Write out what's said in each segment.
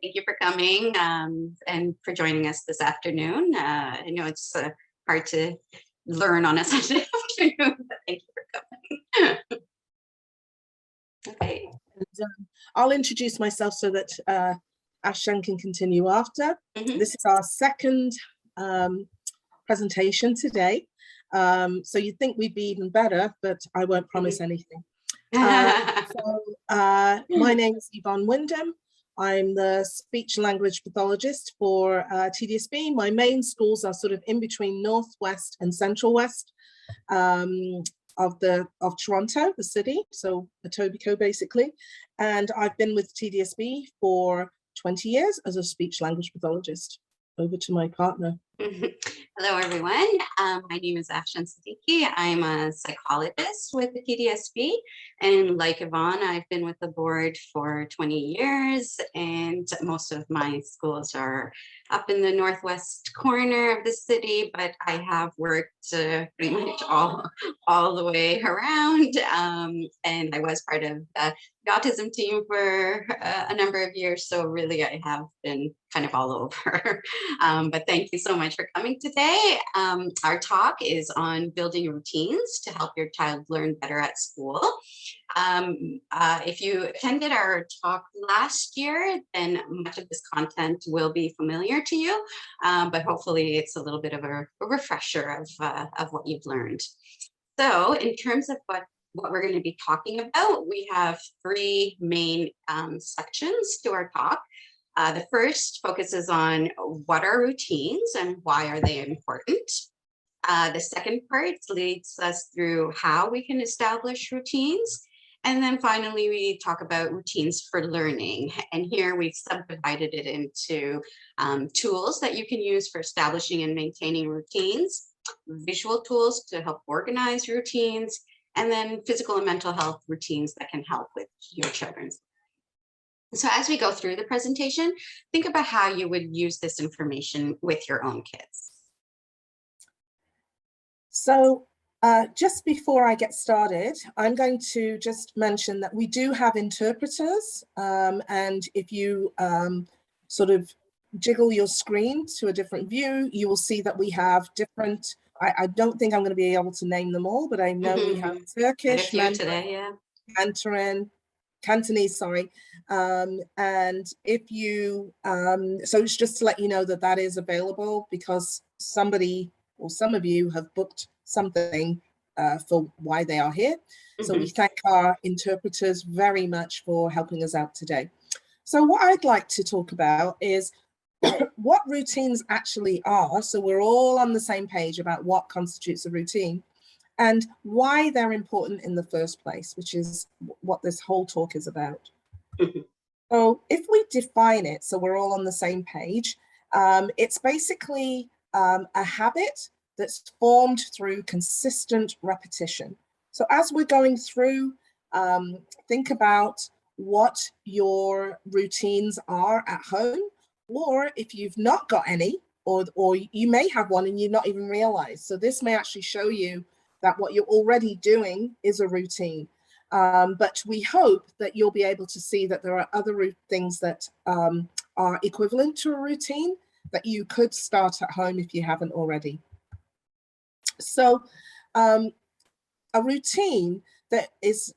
Thank you for coming and for joining us this afternoon. I know it's hard to learn on a Sunday afternoon, but thank you for coming. Okay. And, I'll introduce myself so that Ashan can continue after. This is our second presentation today. So you'd think we'd be even better, but I won't promise anything. My name is Yvonne Wyndham. I'm the speech and language pathologist for TDSB. My main schools are sort of in between Northwest and Central West of Toronto, the city, so Etobicoke basically. And I've been with TDSB for 20 years as a speech language pathologist. Over to my partner. Hello, everyone. My name is Ashan Siddiqui. I'm a psychologist with the TDSB. And like Yvonne, I've been with the board for 20 years. And most of my schools are up in the northwest corner of the city, but I have worked pretty much all the way around. And I was part of the autism team for a number of years. So really, I have been kind of all over. But thank you so much for coming today. Our talk is on building routines to help your child learn better at school. If you attended our talk last year, then much of this content will be familiar to you, but hopefully it's a little bit of a refresher of what you've learned. So in terms of what we're going to be talking about, we have three main sections to our talk. The first focuses on what are routines and why are they important. The second part leads us through how we can establish routines. And then finally, we talk about routines for learning. And here we've subdivided it into tools that you can use for establishing and maintaining routines, visual tools to help organize routines, and then physical and mental health routines that can help with your children's. So as we go through the presentation, think about how you would use this information with your own kids. So just before I get started, I'm going to just mention that we do have interpreters. And if you sort of jiggle your screen to a different view, you will see that we have different, I don't think I'm going to be able to name them all, but I know we have Turkish, Mandarin, Cantonese, sorry. And if you, so it's just to let you know that that is available because somebody or some of you have booked something for why they are here. So we thank our interpreters very much for helping us out today. So what I'd like to talk about is what routines actually are. So we're all on the same page about what constitutes a routine and why they're important in the first place, which is what this whole talk is about. So if we define it, so we're all on the same page, it's basically a habit that's formed through consistent repetition. So as we're going through, think about what your routines are at home, or if you've not got any, or you may have one and you not even realize. So this may actually show you that what you're already doing is a routine. But we hope that you'll be able to see that there are other things that are equivalent to a routine that you could start at home if you haven't already. So a routine that is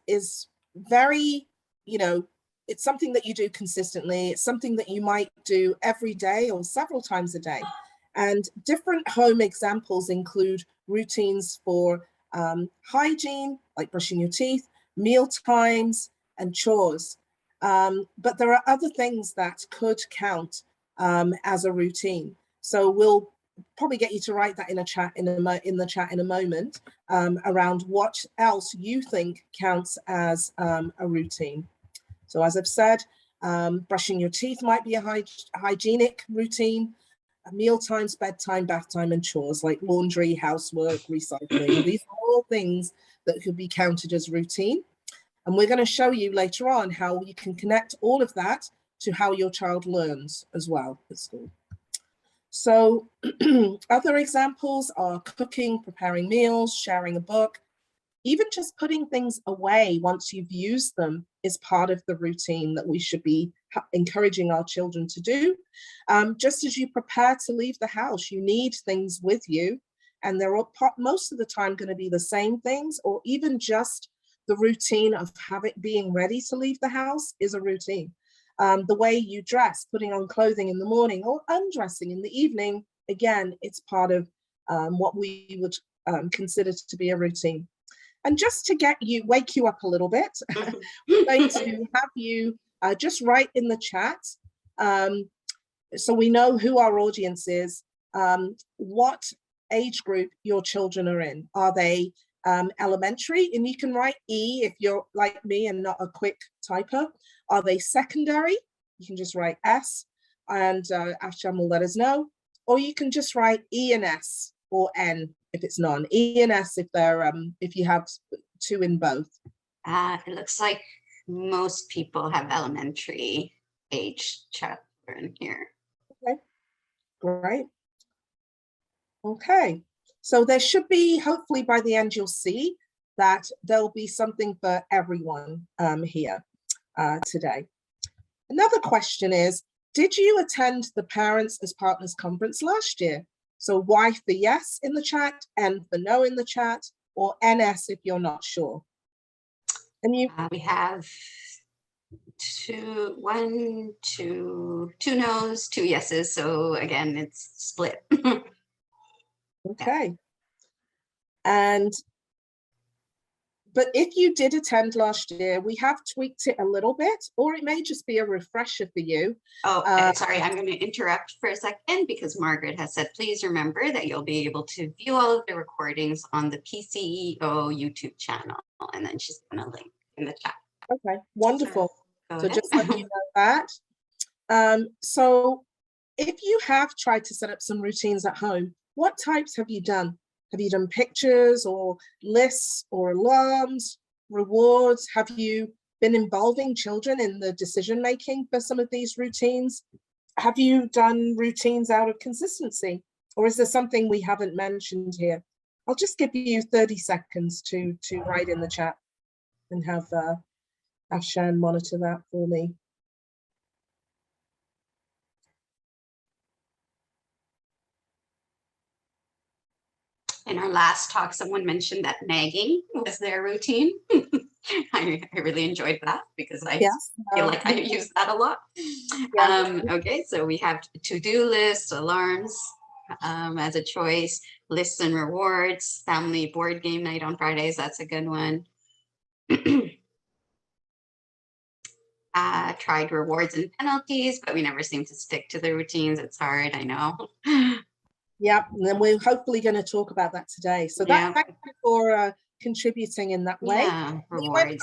very, it's something that you do consistently. It's something that you might do every day or several times a day. And different home examples include routines for hygiene, like brushing your teeth, meal times, and chores. But there are other things that could count as a routine. So we'll probably get you to write that in the chat in a moment around what else you think counts as a routine. So as I've said, brushing your teeth might be a hygienic routine. Meal times, bedtime, bath time, and chores like laundry, housework, recycling. These are all things that could be counted as routine. And we're going to show you later on how you can connect all of that to how your child learns as well at school. So other examples are cooking, preparing meals, sharing a book. Even just putting things away once you've used them is part of the routine that we should be encouraging our children to do. Just as you prepare to leave the house, you need things with you, and they're all most of the time going to be the same things, or even just the routine of being ready to leave the house is a routine. The way you dress, putting on clothing in the morning or undressing in the evening, again, it's part of what we would consider to be a routine. And just to wake you up a little bit, we're going to have you just write in the chat, so we know who our audience is, what age group your children are in. Are they elementary? And you can write E if you're like me and not a quick typer. Are they secondary? You can just write S, and Afshan will let us know. Or you can just write E and S, or N if it's none. E and S if they're if you have two in both. It looks like most people have elementary age children here. Okay, great. Okay, so there should be, hopefully by the end you'll see that there'll be something for everyone here today. Another question is, did you attend the Parents as Partners Conference last year? So Y for yes in the chat, N for no in the chat, or NS if you're not sure. And we have two no's, 2 yeses. So again, it's split. Okay. And but if you did attend last year, we have tweaked it a little bit, or it may just be a refresher for you. Oh, sorry, I'm going to interrupt for a second because Margaret has said, please remember that you'll be able to view all of the recordings on the PCEO YouTube channel. And then she's going to link in the chat. Okay, wonderful. So just let you know that. So if you have tried to set up some routines at home, what types have you done? Have you done pictures or lists or alarms, rewards? Have you been involving children in the decision making for some of these routines? Have you done routines out of consistency? Or is there something we haven't mentioned here? I'll just give you 30 seconds to write in the chat and have Afshan monitor that for me. In our last talk, someone mentioned that nagging was their routine. I really enjoyed that because I feel like I use that a lot. Yeah. Okay, so we have to-do lists, alarms as a choice, lists and rewards, family board game night on Fridays, that's a good one. Tried rewards and penalties, but we never seem to stick to the routines. It's hard, I know. Yeah, and then we're hopefully going to talk about that today. So thank you for contributing in that way. Yeah, rewards.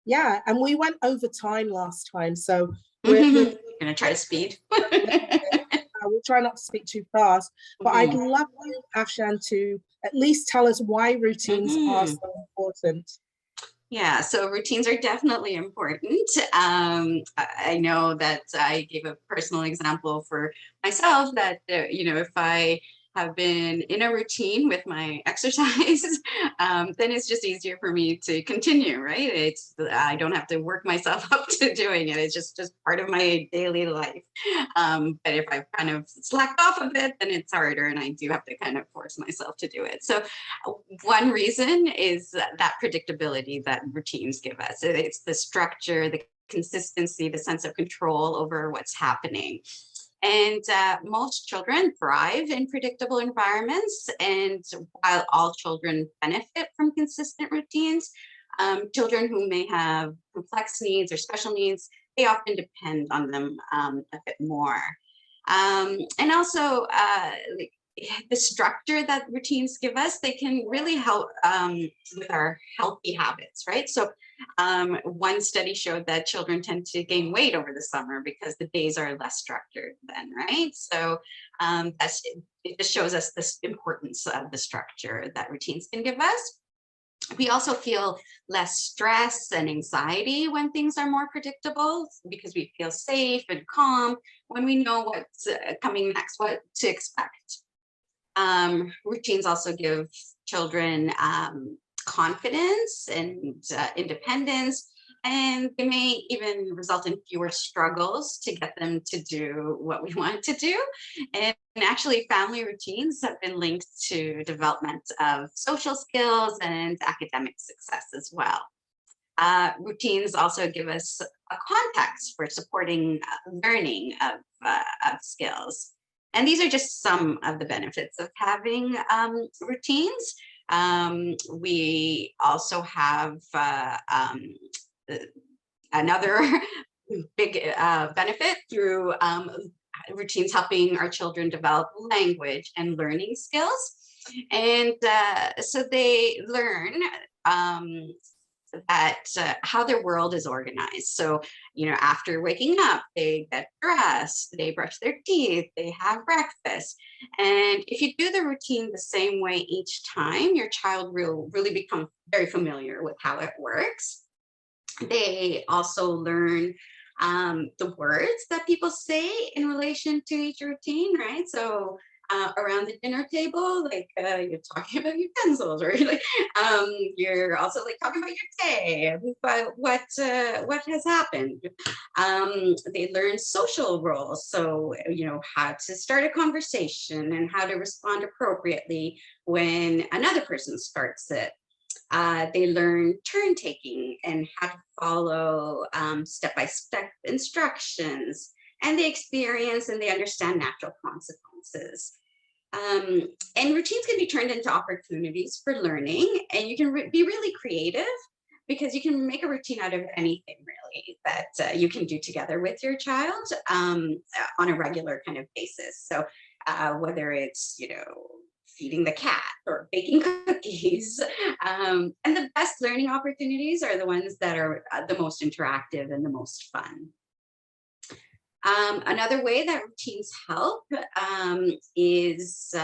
And we went over time last time, so we're going to try to speed. We'll try not to speak too fast, but I'd love you, Afshan, to at least tell us why routines are so important. Yeah, so routines are definitely important. I know that I gave a personal example for myself that, if I have been in a routine with my exercise, then it's just easier for me to continue, right? I don't have to work myself up to doing it. It's just part of my daily life. But if I've kind of slacked off a bit, then it's harder and I do have to kind of force myself to do it. So one reason is that predictability that routines give us. It's the structure, the consistency, the sense of control over what's happening. And most children thrive in predictable environments. And while all children benefit from consistent routines, children who may have complex needs or special needs, they often depend on them a bit more. And also, the structure that routines give us, they can really help with our healthy habits, right? So one study showed that children tend to gain weight over the summer because the days are less structured then, right? So it just shows us this importance of the structure that routines can give us. We also feel less stress and anxiety when things are more predictable because we feel safe and calm when we know what's coming next, what to expect. Routines also give children confidence and independence, and they may even result in fewer struggles to get them to do what we want to do. And actually, family routines have been linked to development of social skills and academic success as well. Routines also give us a context for supporting learning of skills. And these are just some of the benefits of having routines. We also have another big benefit through routines helping our children develop language and learning skills. And so they learn that how their world is organized. So, after waking up, they get dressed, they brush their teeth, they have breakfast. And if you do the routine the same way each time, your child will really become very familiar with how it works. They also learn the words that people say in relation to each routine, right? So around the dinner table, like you're talking about utensils, or like you're also like talking about your day, but what has happened. They learn social roles, so how to start a conversation and how to respond appropriately when another person starts it. They learn turn taking and how to follow step-by-step instructions, and they experience and they understand natural consequences. And routines can be turned into opportunities for learning, and you can be really creative because you can make a routine out of anything really that you can do together with your child on a regular kind of basis. So whether it's, feeding the cat or baking cookies. And the best learning opportunities are the ones that are the most interactive and the most fun. Another way that routines help is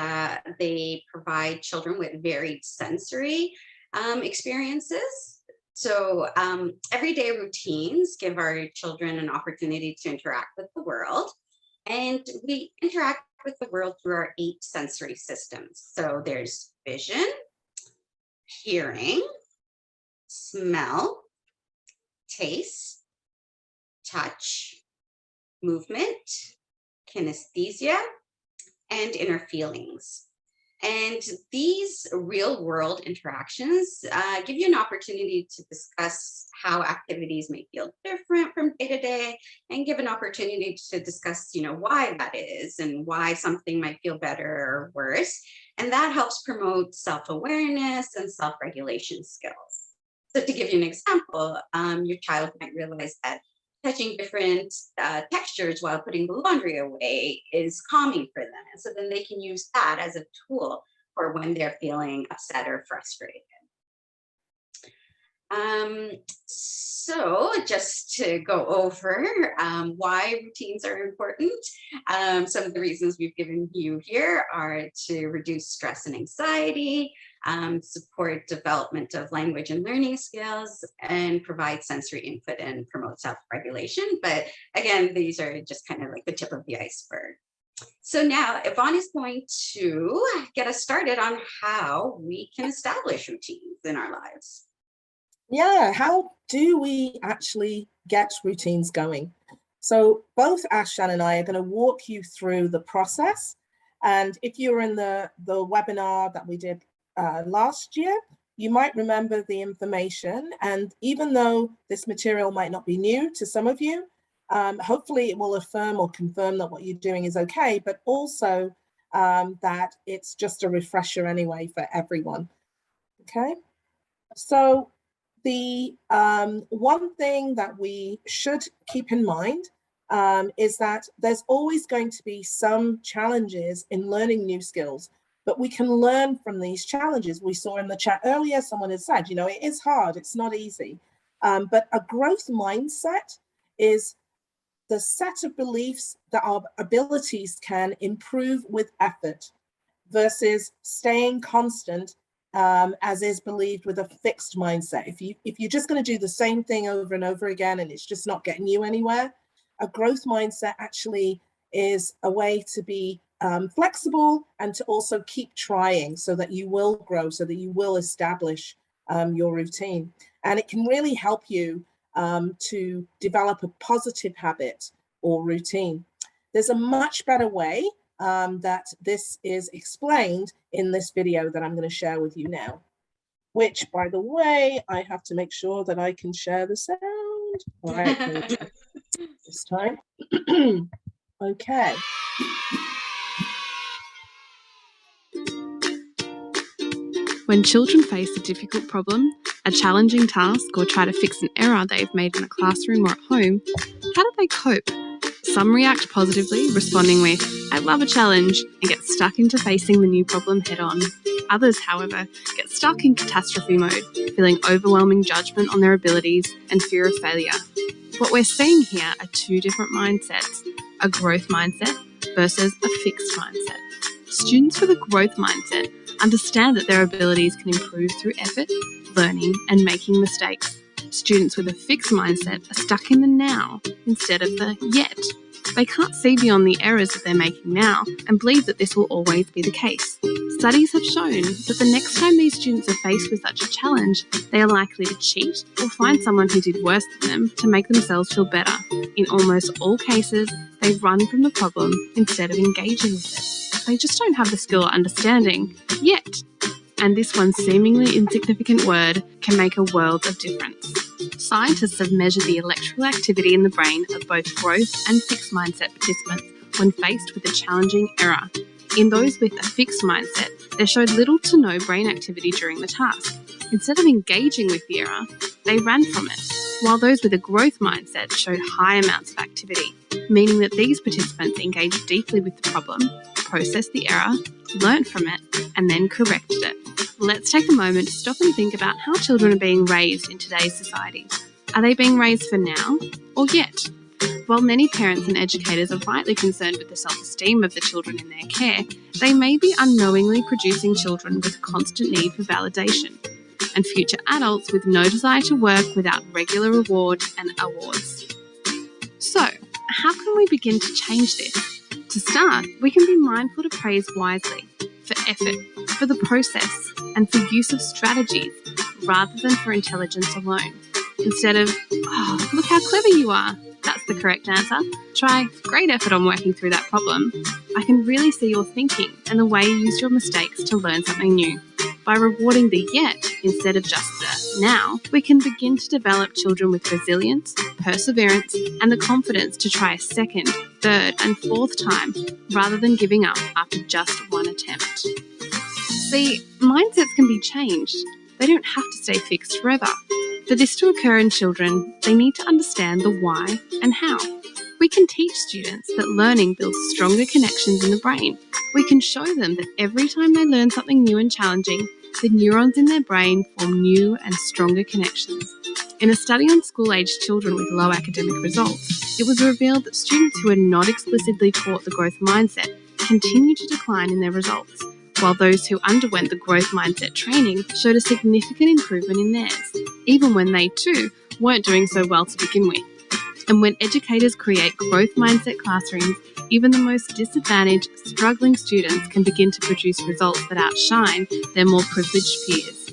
they provide children with varied sensory experiences. So everyday routines give our children an opportunity to interact with the world. And we interact with the world through our 8 sensory systems. So there's vision, hearing, smell, taste, touch, movement, kinesthesia, and inner feelings. And these real world interactions give you an opportunity to discuss how activities may feel different from day to day, and give an opportunity to discuss, why that is and why something might feel better or worse. And that helps promote self-awareness and self-regulation skills. So to give you an example, your child might realize that touching different textures while putting the laundry away is calming for them. And so then they can use that as a tool for when they're feeling upset or frustrated. So just to go over why routines are important, some of the reasons we've given you here are to reduce stress and anxiety, support development of language and learning skills, and provide sensory input and promote self-regulation. But again, these are just kind of like the tip of the iceberg. So now Yvonne is going to get us started on how we can establish routines in our lives. Yeah, how do we actually get routines going? So both Ashan and I are going to walk you through the process. And if you were in the webinar that we did last year, you might remember the information. And even though this material might not be new to some of you, hopefully it will affirm or confirm that what you're doing is okay, but also that it's just a refresher anyway for everyone. Okay, so the one thing that we should keep in mind is that there's always going to be some challenges in learning new skills, but we can learn from these challenges. We saw in the chat earlier, someone had said, it is hard, it's not easy. But a growth mindset is the set of beliefs that our abilities can improve with effort versus staying constant as is believed with a fixed mindset. If you're just going to do the same thing over and over again and it's just not getting you anywhere, a growth mindset actually is a way to be flexible and to also keep trying so that you will grow, so that you will establish your routine. And it can really help you to develop a positive habit or routine. There's a much better way that this is explained in this video that I'm going to share with you now, which, by the way, I have to make sure that I can share the sound. All right, this time. Okay. When children face a difficult problem, a challenging task, or try to fix an error they've made in a classroom or at home, how do they cope? Some react positively, responding with, "I love a challenge," and get stuck into facing the new problem head on. Others, however, get stuck in catastrophe mode, feeling overwhelming judgment on their abilities and fear of failure. What we're seeing here are two different mindsets, a growth mindset versus a fixed mindset. Students with a growth mindset understand that their abilities can improve through effort, learning, and making mistakes. Students with a fixed mindset are stuck in the now instead of the yet. They can't see beyond the errors that they're making now and believe that this will always be the case. Studies have shown that the next time these students are faced with such a challenge, they are likely to cheat or find someone who did worse than them to make themselves feel better. In almost all cases, they run from the problem instead of engaging with it. They just don't have the skill or understanding yet. And this one seemingly insignificant word can make a world of difference. Scientists have measured the electrical activity in the brain of both growth and fixed mindset participants when faced with a challenging error. In those with a fixed mindset, they showed little to no brain activity during the task. Instead of engaging with the error, they ran from it, while those with a growth mindset showed high amounts of activity, meaning that these participants engaged deeply with the problem, processed the error, learnt from it, and then corrected it. Let's take a moment to stop and think about how children are being raised in today's society. Are they being raised for now or yet? While many parents and educators are rightly concerned with the self-esteem of the children in their care, they may be unknowingly producing children with a constant need for validation, and future adults with no desire to work without regular reward and awards. So, how can we begin to change this? To start, we can be mindful to praise wisely, for effort, for the process, and for use of strategies, rather than for intelligence alone. Instead of, "Oh, look how clever you are," that's the correct answer. Try, "Great effort on working through that problem. I can really see your thinking and the way you used your mistakes to learn something new." By rewarding the yet instead of just the now, we can begin to develop children with resilience, perseverance, and the confidence to try a second, third, and fourth time rather than giving up after just one attempt. See, mindsets can be changed. They don't have to stay fixed forever. For this to occur in children, they need to understand the why and how. We can teach students that learning builds stronger connections in the brain. We can show them that every time they learn something new and challenging, the neurons in their brain form new and stronger connections. In a study on school-aged children with low academic results, it was revealed that students who are not explicitly taught the growth mindset continue to decline in their results, while those who underwent the growth mindset training showed a significant improvement in theirs, even when they too weren't doing so well to begin with. And when educators create growth mindset classrooms, even the most disadvantaged, struggling students can begin to produce results that outshine their more privileged peers.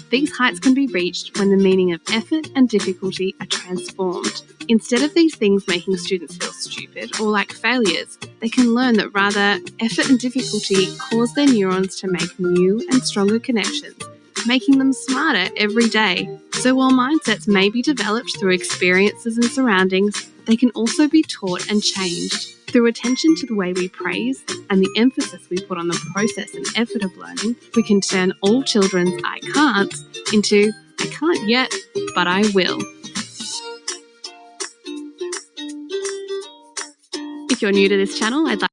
These heights can be reached when the meaning of effort and difficulty are transformed. Instead of these things making students feel stupid or like failures, they can learn that rather, effort and difficulty cause their neurons to make new and stronger connections, making them smarter every day. So while mindsets may be developed through experiences and surroundings, they can also be taught and changed. Through attention to the way we praise and the emphasis we put on the process and effort of learning, we can turn all children's "I can'ts" into "I can't yet, but I will." If you're new to this channel, I'd like...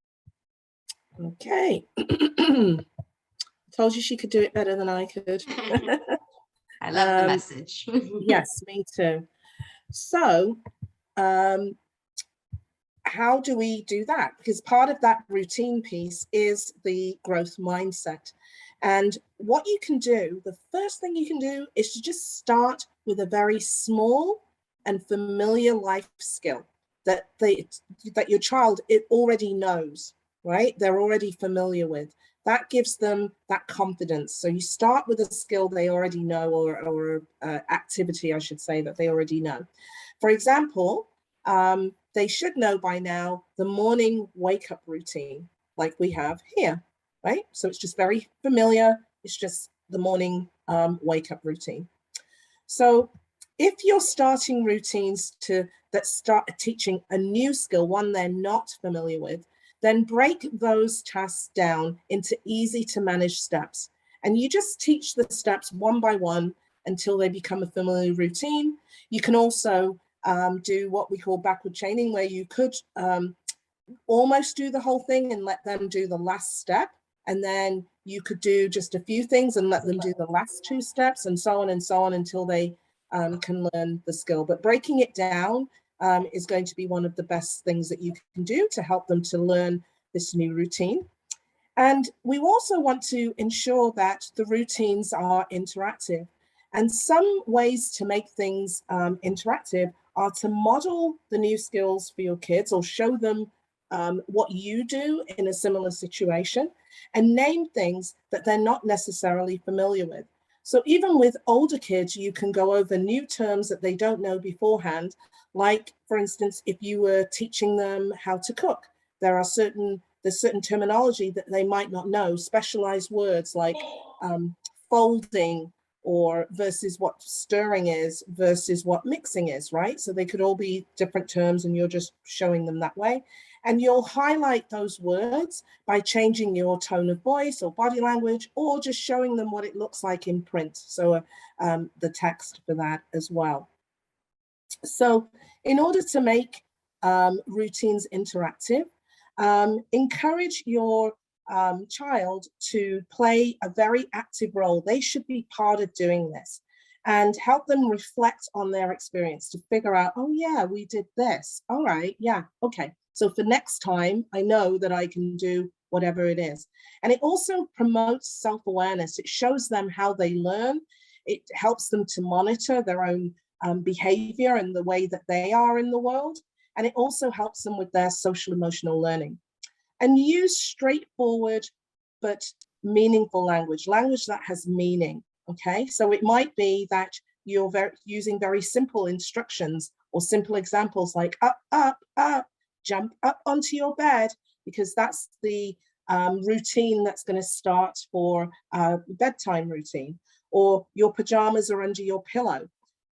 Okay. Told you she could do it better than I could. I love the message. Yes, me too. So, how do we do that? Because part of that routine piece is the growth mindset. And what you can do, the first thing you can do is to just start with a very small and familiar life skill that your child already knows, right? They're already familiar with. That gives them that confidence. So you start with a skill they already know, or activity, I should say, that they already know. For example, they should know by now the morning wake-up routine, like we have here, right? So it's just very familiar. It's just the morning wake-up routine. So if you're starting routines that start teaching a new skill, one they're not familiar with, then break those tasks down into easy to manage steps. And you just teach the steps one by one until they become a familiar routine. You can also do what we call backward chaining, where you could almost do the whole thing and let them do the last step. And then you could do just a few things and let them do the last 2 steps, and so on until they can learn the skill. But breaking it down is going to be one of the best things that you can do to help them to learn this new routine. And we also want to ensure that the routines are interactive. And some ways to make things interactive are to model the new skills for your kids, or show them what you do in a similar situation, and name things that they're not necessarily familiar with. So even with older kids, you can go over new terms that they don't know beforehand. Like, for instance, if you were teaching them how to cook, there's certain terminology that they might not know, specialized words like folding, or versus what stirring is versus what mixing is, right? So they could all be different terms, and you're just showing them that way. And you'll highlight those words by changing your tone of voice or body language, or just showing them what it looks like in print. So the text for that as well. So in order to make routines interactive, encourage your child to play a very active role. They should be part of doing this, and help them reflect on their experience to figure out, oh yeah, we did this. All right, yeah, okay. So for next time, I know that I can do whatever it is. And it also promotes self-awareness. It shows them how they learn. It helps them to monitor their own behavior and the way that they are in the world. And it also helps them with their social emotional learning. And use straightforward but meaningful language that has meaning, okay? So it might be that you're using very simple instructions or simple examples like up, up, up, jump up onto your bed, because that's the routine that's going to start for bedtime routine. Or your pajamas are under your pillow.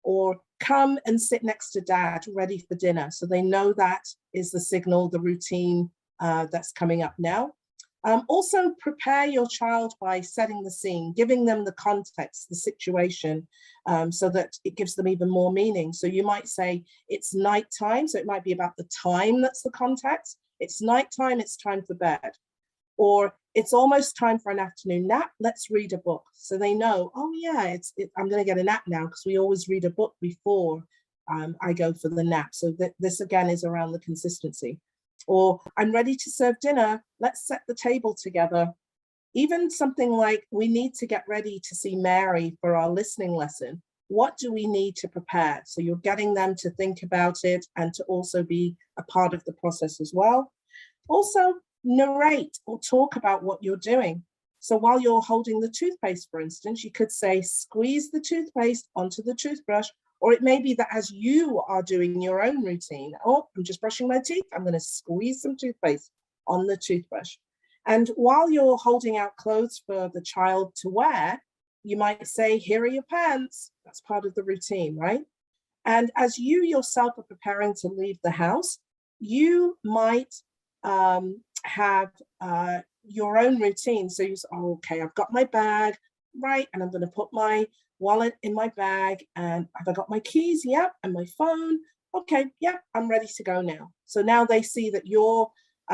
Or come and sit next to dad, ready for dinner. So they know that is the signal, the routine that's coming up now. Also prepare your child by setting the scene, giving them the context, the situation, so that it gives them even more meaning. So you might say it's nighttime, so it might be about the time that's the context. It's nighttime, it's time for bed. Or it's almost time for an afternoon nap, let's read a book. So they know, oh yeah, I'm gonna get a nap now, because we always read a book before I go for the nap. So this again is around the consistency. Or I'm ready to serve dinner, let's set the table together. Even something like, we need to get ready to see Mary for our listening lesson. What do we need to prepare? So you're getting them to think about it and to also be a part of the process as well. Also, narrate or talk about what you're doing. So while you're holding the toothpaste, for instance, you could say, squeeze the toothpaste onto the toothbrush. Or it may be that as you are doing your own routine, oh, I'm just brushing my teeth, I'm going to squeeze some toothpaste on the toothbrush. And while you're holding out clothes for the child to wear, you might say, here are your pants. That's part of the routine, right? And as you yourself are preparing to leave the house, you might have your own routine. So you say, oh, okay, I've got my bag, right? And I'm going to put my wallet in my bag, and have I got my keys? Yep. And my phone. Okay, yep, I'm ready to go now. So now they see that you're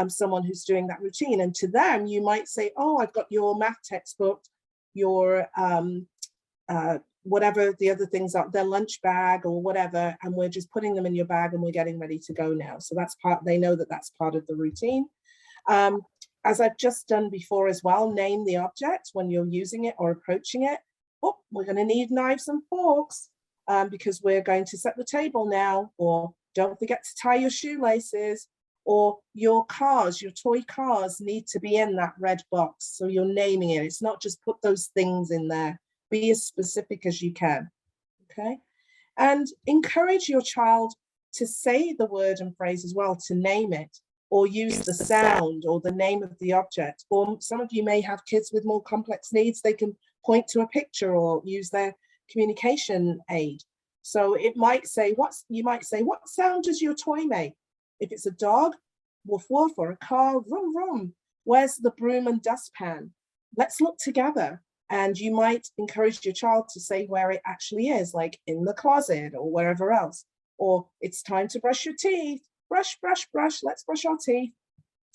someone who's doing that routine. And to them, you might say, oh, I've got your math textbook, your whatever the other things are, their lunch bag or whatever, and we're just putting them in your bag and we're getting ready to go now. So that's they know that that's part of the routine. As I've just done before as well, name the object when you're using it or approaching it. Oh, we're going to need knives and forks because we're going to set the table now. Or don't forget to tie your shoelaces. Or your cars, your toy cars need to be in that red box. So you're naming it. It's not just put those things in there. Be as specific as you can, okay? And encourage your child to say the word and phrase as well, to name it, or use the sound or the name of the object. Or some of you may have kids with more complex needs. They can point to a picture or use their communication aid. So it might say, you might say, what sound does your toy make? If it's a dog, woof woof, or a car, vroom vroom. Where's the broom and dustpan? Let's look together. And you might encourage your child to say where it actually is, like in the closet or wherever else. Or it's time to brush your teeth. Brush, brush, brush, let's brush our teeth.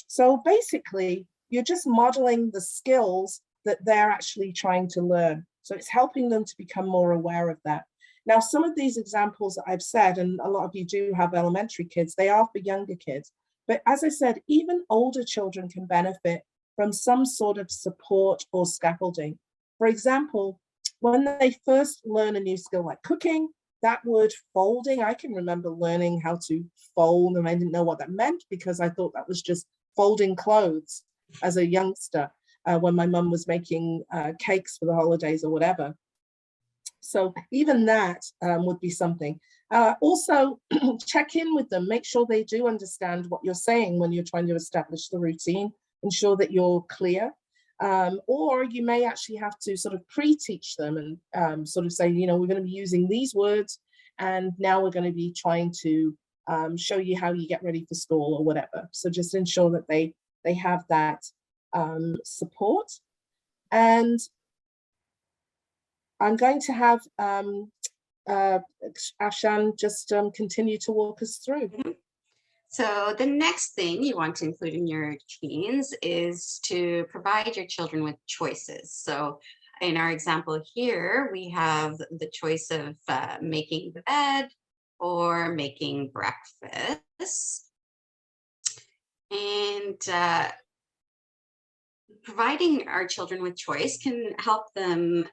So basically, you're just modeling the skills that they're actually trying to learn. So it's helping them to become more aware of that. Now, some of these examples that I've said, and a lot of you do have elementary kids, they are for younger kids. But as I said, even older children can benefit from some sort of support or scaffolding. For example, when they first learn a new skill like cooking, that word folding, I can remember learning how to fold, and I didn't know what that meant because I thought that was just folding clothes as a youngster when my mum was making cakes for the holidays or whatever. So even that would be something. Also, check in with them, make sure they do understand what you're saying when you're trying to establish the routine, ensure that you're clear. Or you may actually have to sort of pre-teach them and sort of say, you know, we're going to be using these words, and now we're going to be trying to show you how you get ready for school or whatever. So just ensure that they have that support. And I'm going to have Afshan just continue to walk us through. So the next thing you want to include in your routines is to provide your children with choices. So in our example here, we have the choice of making the bed or making breakfast. And providing our children with choice can help them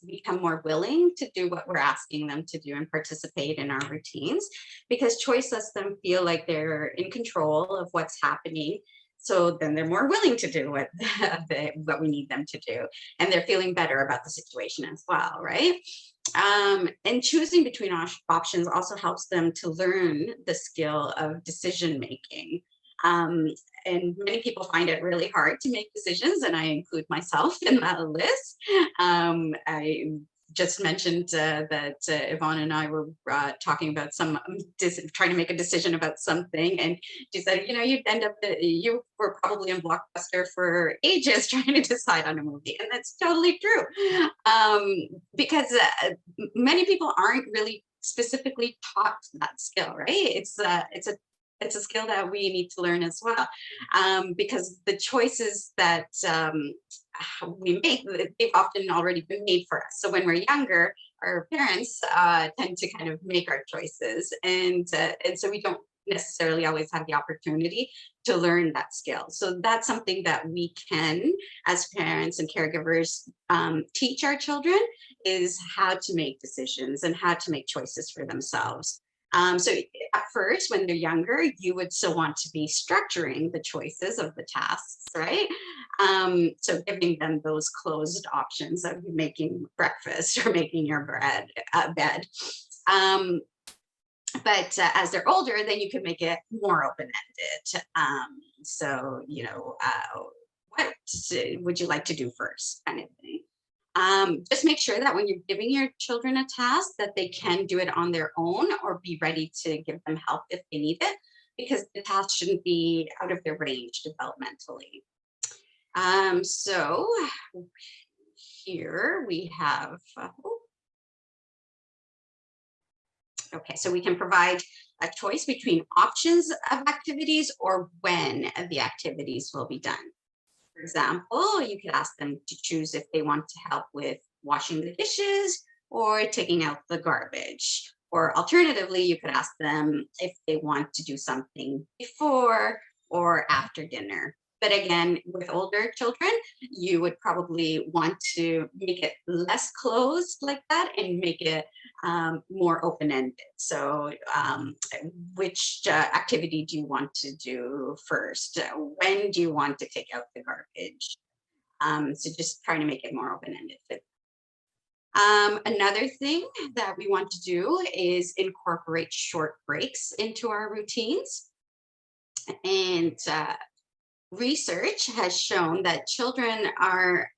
become more willing to do what we're asking them to do and participate in our routines, because choice lets them feel like they're in control of what's happening. So then they're more willing to do what we need them to do, and they're feeling better about the situation as well, right? And choosing between options also helps them to learn the skill of decision making. And many people find it really hard to make decisions, and I include myself in that list. I just mentioned that Yvonne and I were talking about trying to make a decision about something, and she said, you know, you were probably in Blockbuster for ages trying to decide on a movie, and that's totally true, because many people aren't really specifically taught that skill, right? It's a skill that we need to learn as well, because the choices that we make, they've often already been made for us. So when we're younger, our parents tend to kind of make our choices, and so we don't necessarily always have the opportunity to learn that skill. So that's something that we can, as parents and caregivers, teach our children, is how to make decisions and how to make choices for themselves. So at first, when they're younger, you would still want to be structuring the choices of the tasks, right? So giving them those closed options of making breakfast or making your bed. But as they're older, then you can make it more open-ended. So, you know, what would you like to do first, kind of thing. Just make sure that when you're giving your children a task, that they can do it on their own, or be ready to give them help if they need it, because the task shouldn't be out of their range developmentally. So here we have, okay, so we can provide a choice between options of activities or when the activities will be done. For example, you could ask them to choose if they want to help with washing the dishes or taking out the garbage. Or alternatively, you could ask them if they want to do something before or after dinner. But again, with older children, you would probably want to make it less closed like that and make it more open-ended. So which activity do you want to do first? When do you want to take out the garbage? So just trying to make it more open-ended. Another thing that we want to do is incorporate short breaks into our routines. And research has shown that children are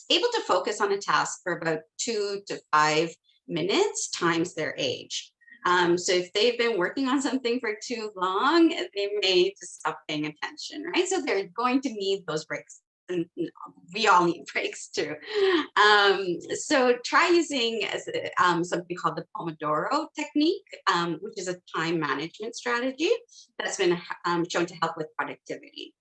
able to focus on a task for about 2 to 5 minutes times their age. So if they've been working on something for too long, they may just stop paying attention, right? So they're going to need those breaks. And we all need breaks too. So try using something called the Pomodoro technique, which is a time management strategy that's been shown to help with productivity.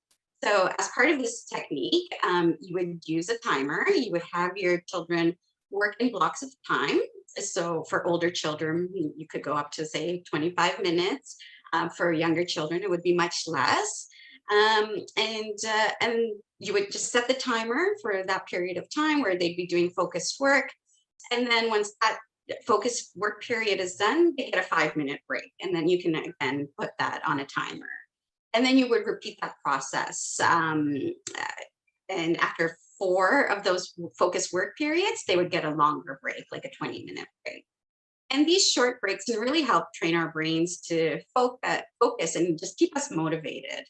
So as part of this technique, you would use a timer. You would have your children work in blocks of time. So for older children, you could go up to say 25 minutes. For younger children, it would be much less. And you would just set the timer for that period of time where they'd be doing focused work. And then once that focused work period is done, they get a 5-minute break. And then you can again put that on a timer. And then you would repeat that process. And after 4 of those focused work periods, they would get a longer break, like a 20-minute break. And these short breaks can really help train our brains to focus and just keep us motivated.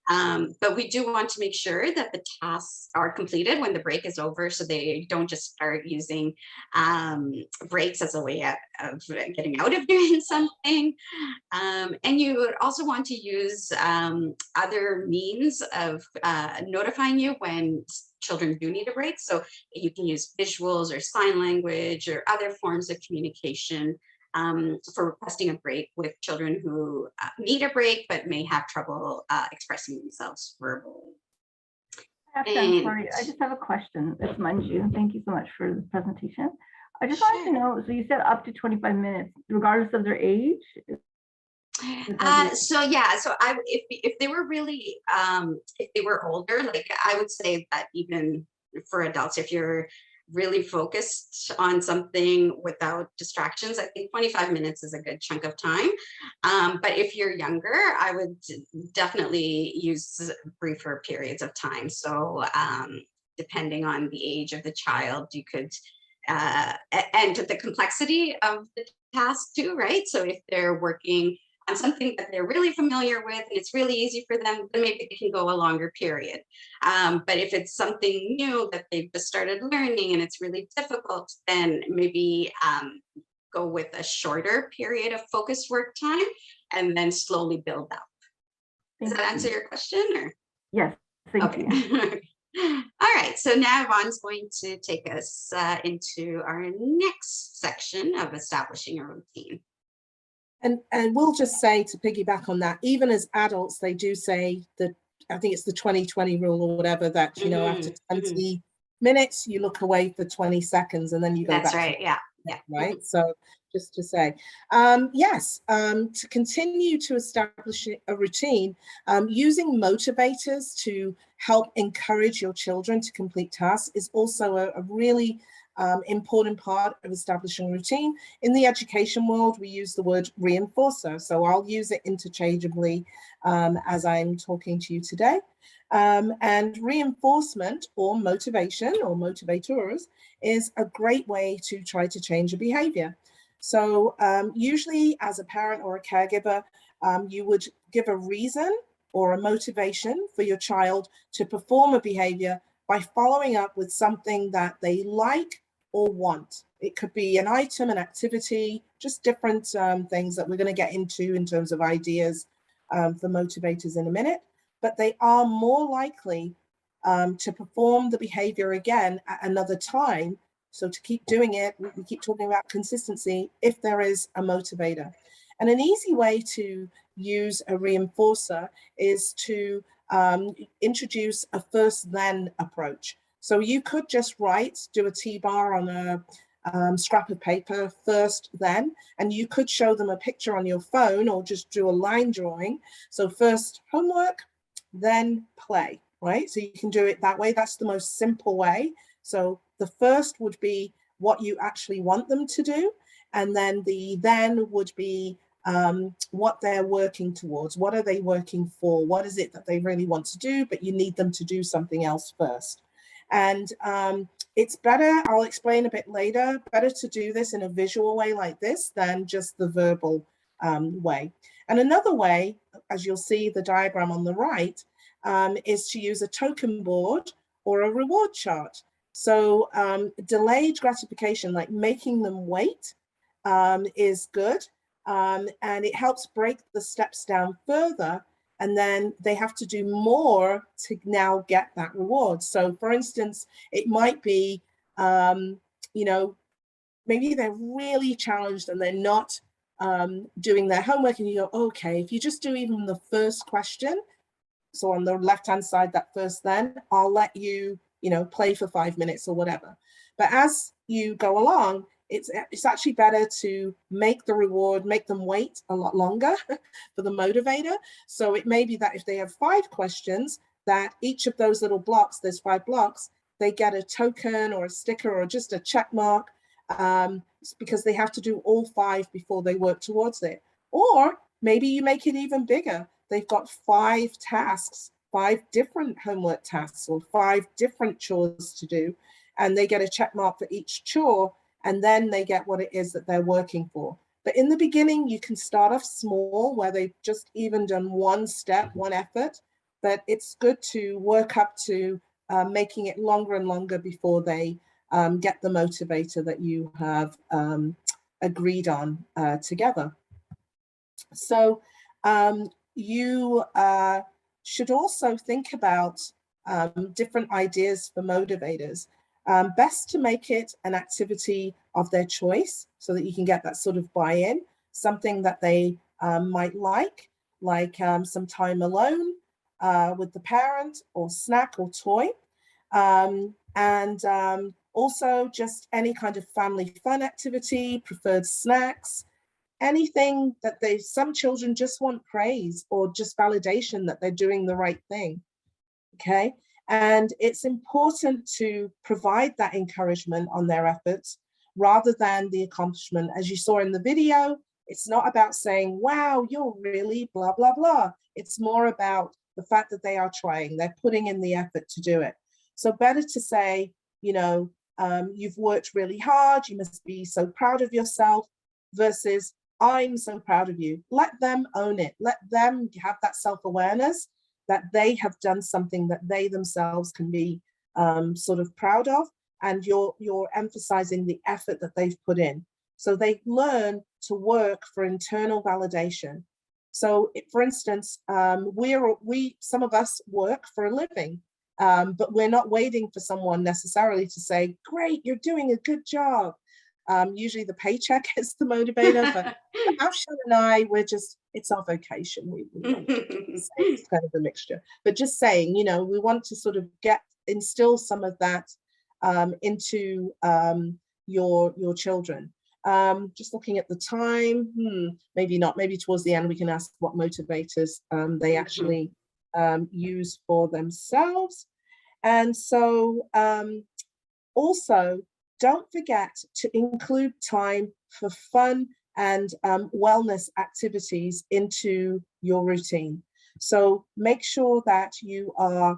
But we do want to make sure that the tasks are completed when the break is over, so they don't just start using breaks as a way of getting out of doing something. And you would also want to use other means of notifying you when children do need a break. So you can use visuals or sign language or other forms of communication for requesting a break with children who need a break but may have trouble expressing themselves verbally. Sorry, I just have a question. It's Manju. Thank you so much for the presentation. I just wanted to know, so you said up to 25 minutes, regardless of their age? So if they were really if they were older, like I would say that even for adults, if you're really focused on something without distractions, I think 25 minutes is a good chunk of time. But if you're younger, I would definitely use briefer periods of time. So depending on the age of the child, you could and the complexity of the task too, right? So if they're working on something that they're really familiar with and it's really easy for them, then maybe they can go a longer period. But if it's something new that they've just started learning and it's really difficult, then maybe go with a shorter period of focused work time and then slowly build up. Does that answer your question? Or? Yes, thank you. All right, so now Yvonne's going to take us into our next section of establishing a routine. And we'll just say, to piggyback on that, even as adults, they do say that, I think it's the 20-20 rule or whatever, that, you know, after 20 minutes, you look away for 20 seconds and then you go back. That's right, yeah. Right, so just to say, yes, to continue to establish a routine, using motivators to help encourage your children to complete tasks is also a really important part of establishing routine. In the education world, we use the word reinforcer, so I'll use it interchangeably as I'm talking to you today. And reinforcement or motivation or motivators is a great way to try to change a behavior. So usually as a parent or a caregiver, you would give a reason or a motivation for your child to perform a behavior by following up with something that they like or want. It could be an item, an activity, just different things that we're going to get into in terms of ideas for motivators in a minute. But they are more likely to perform the behavior again at another time. So to keep doing it, we keep talking about consistency if there is a motivator. And an easy way to use a reinforcer is to introduce a first then approach. So you could just do a T-bar on a scrap of paper, first, then, and you could show them a picture on your phone or just do a line drawing. So first homework, then play, right? So you can do it that way. That's the most simple way. So the first would be what you actually want them to do. And then the then would be what they're working towards. What are they working for? What is it that they really want to do, but you need them to do something else first? And it's better, I'll explain a bit later, better to do this in a visual way like this than just the verbal way. And another way, as you'll see the diagram on the right, is to use a token board or a reward chart. So delayed gratification, like making them wait, is good. And it helps break the steps down further. And then they have to do more to now get that reward. So for instance, it might be, you know, maybe they're really challenged and they're not doing their homework, and you go, okay, if you just do even the first question, so on the left-hand side, that first then, I'll let you, you know, play for 5 minutes or whatever. But as you go along, it's actually better to make the reward, make them wait a lot longer for the motivator. So it may be that if they have 5 questions, that each of those little blocks, there's 5 blocks, they get a token or a sticker or just a check mark, because they have to do all 5 before they work towards it. Or maybe you make it even bigger. They've got 5 tasks, 5 different homework tasks or 5 different chores to do, and they get a check mark for each chore, and then they get what it is that they're working for. But in the beginning, you can start off small where they've just even done 1 step, 1 effort, but it's good to work up to making it longer and longer before they get the motivator that you have agreed on together. So you should also think about different ideas for motivators. Best to make it an activity of their choice so that you can get that sort of buy-in, something that they might like some time alone with the parent, or snack or toy. Also just any kind of family fun activity, preferred snacks, anything that some children just want praise or just validation that they're doing the right thing, okay? And it's important to provide that encouragement on their efforts rather than the accomplishment. As you saw in the video, it's not about saying, wow, you're really blah, blah, blah. It's more about the fact that they are trying, they're putting in the effort to do it. So better to say, you know, you've worked really hard, you must be so proud of yourself, versus I'm so proud of you. Let them own it. Let them have that self-awareness that they have done something that they themselves can be sort of proud of, and you're emphasizing the effort that they've put in. So they learn to work for internal validation. So for instance, some of us work for a living, but we're not waiting for someone necessarily to say, great, you're doing a good job. Usually the paycheck is the motivator, but Afshan and I, it's our vocation. We want to it's kind of a mixture, but just saying, you know, we want to sort of instill some of that into your children. Just looking at the time, maybe not, maybe towards the end we can ask what motivators they actually use for themselves. And so also, don't forget to include time for fun and wellness activities into your routine. So make sure that you are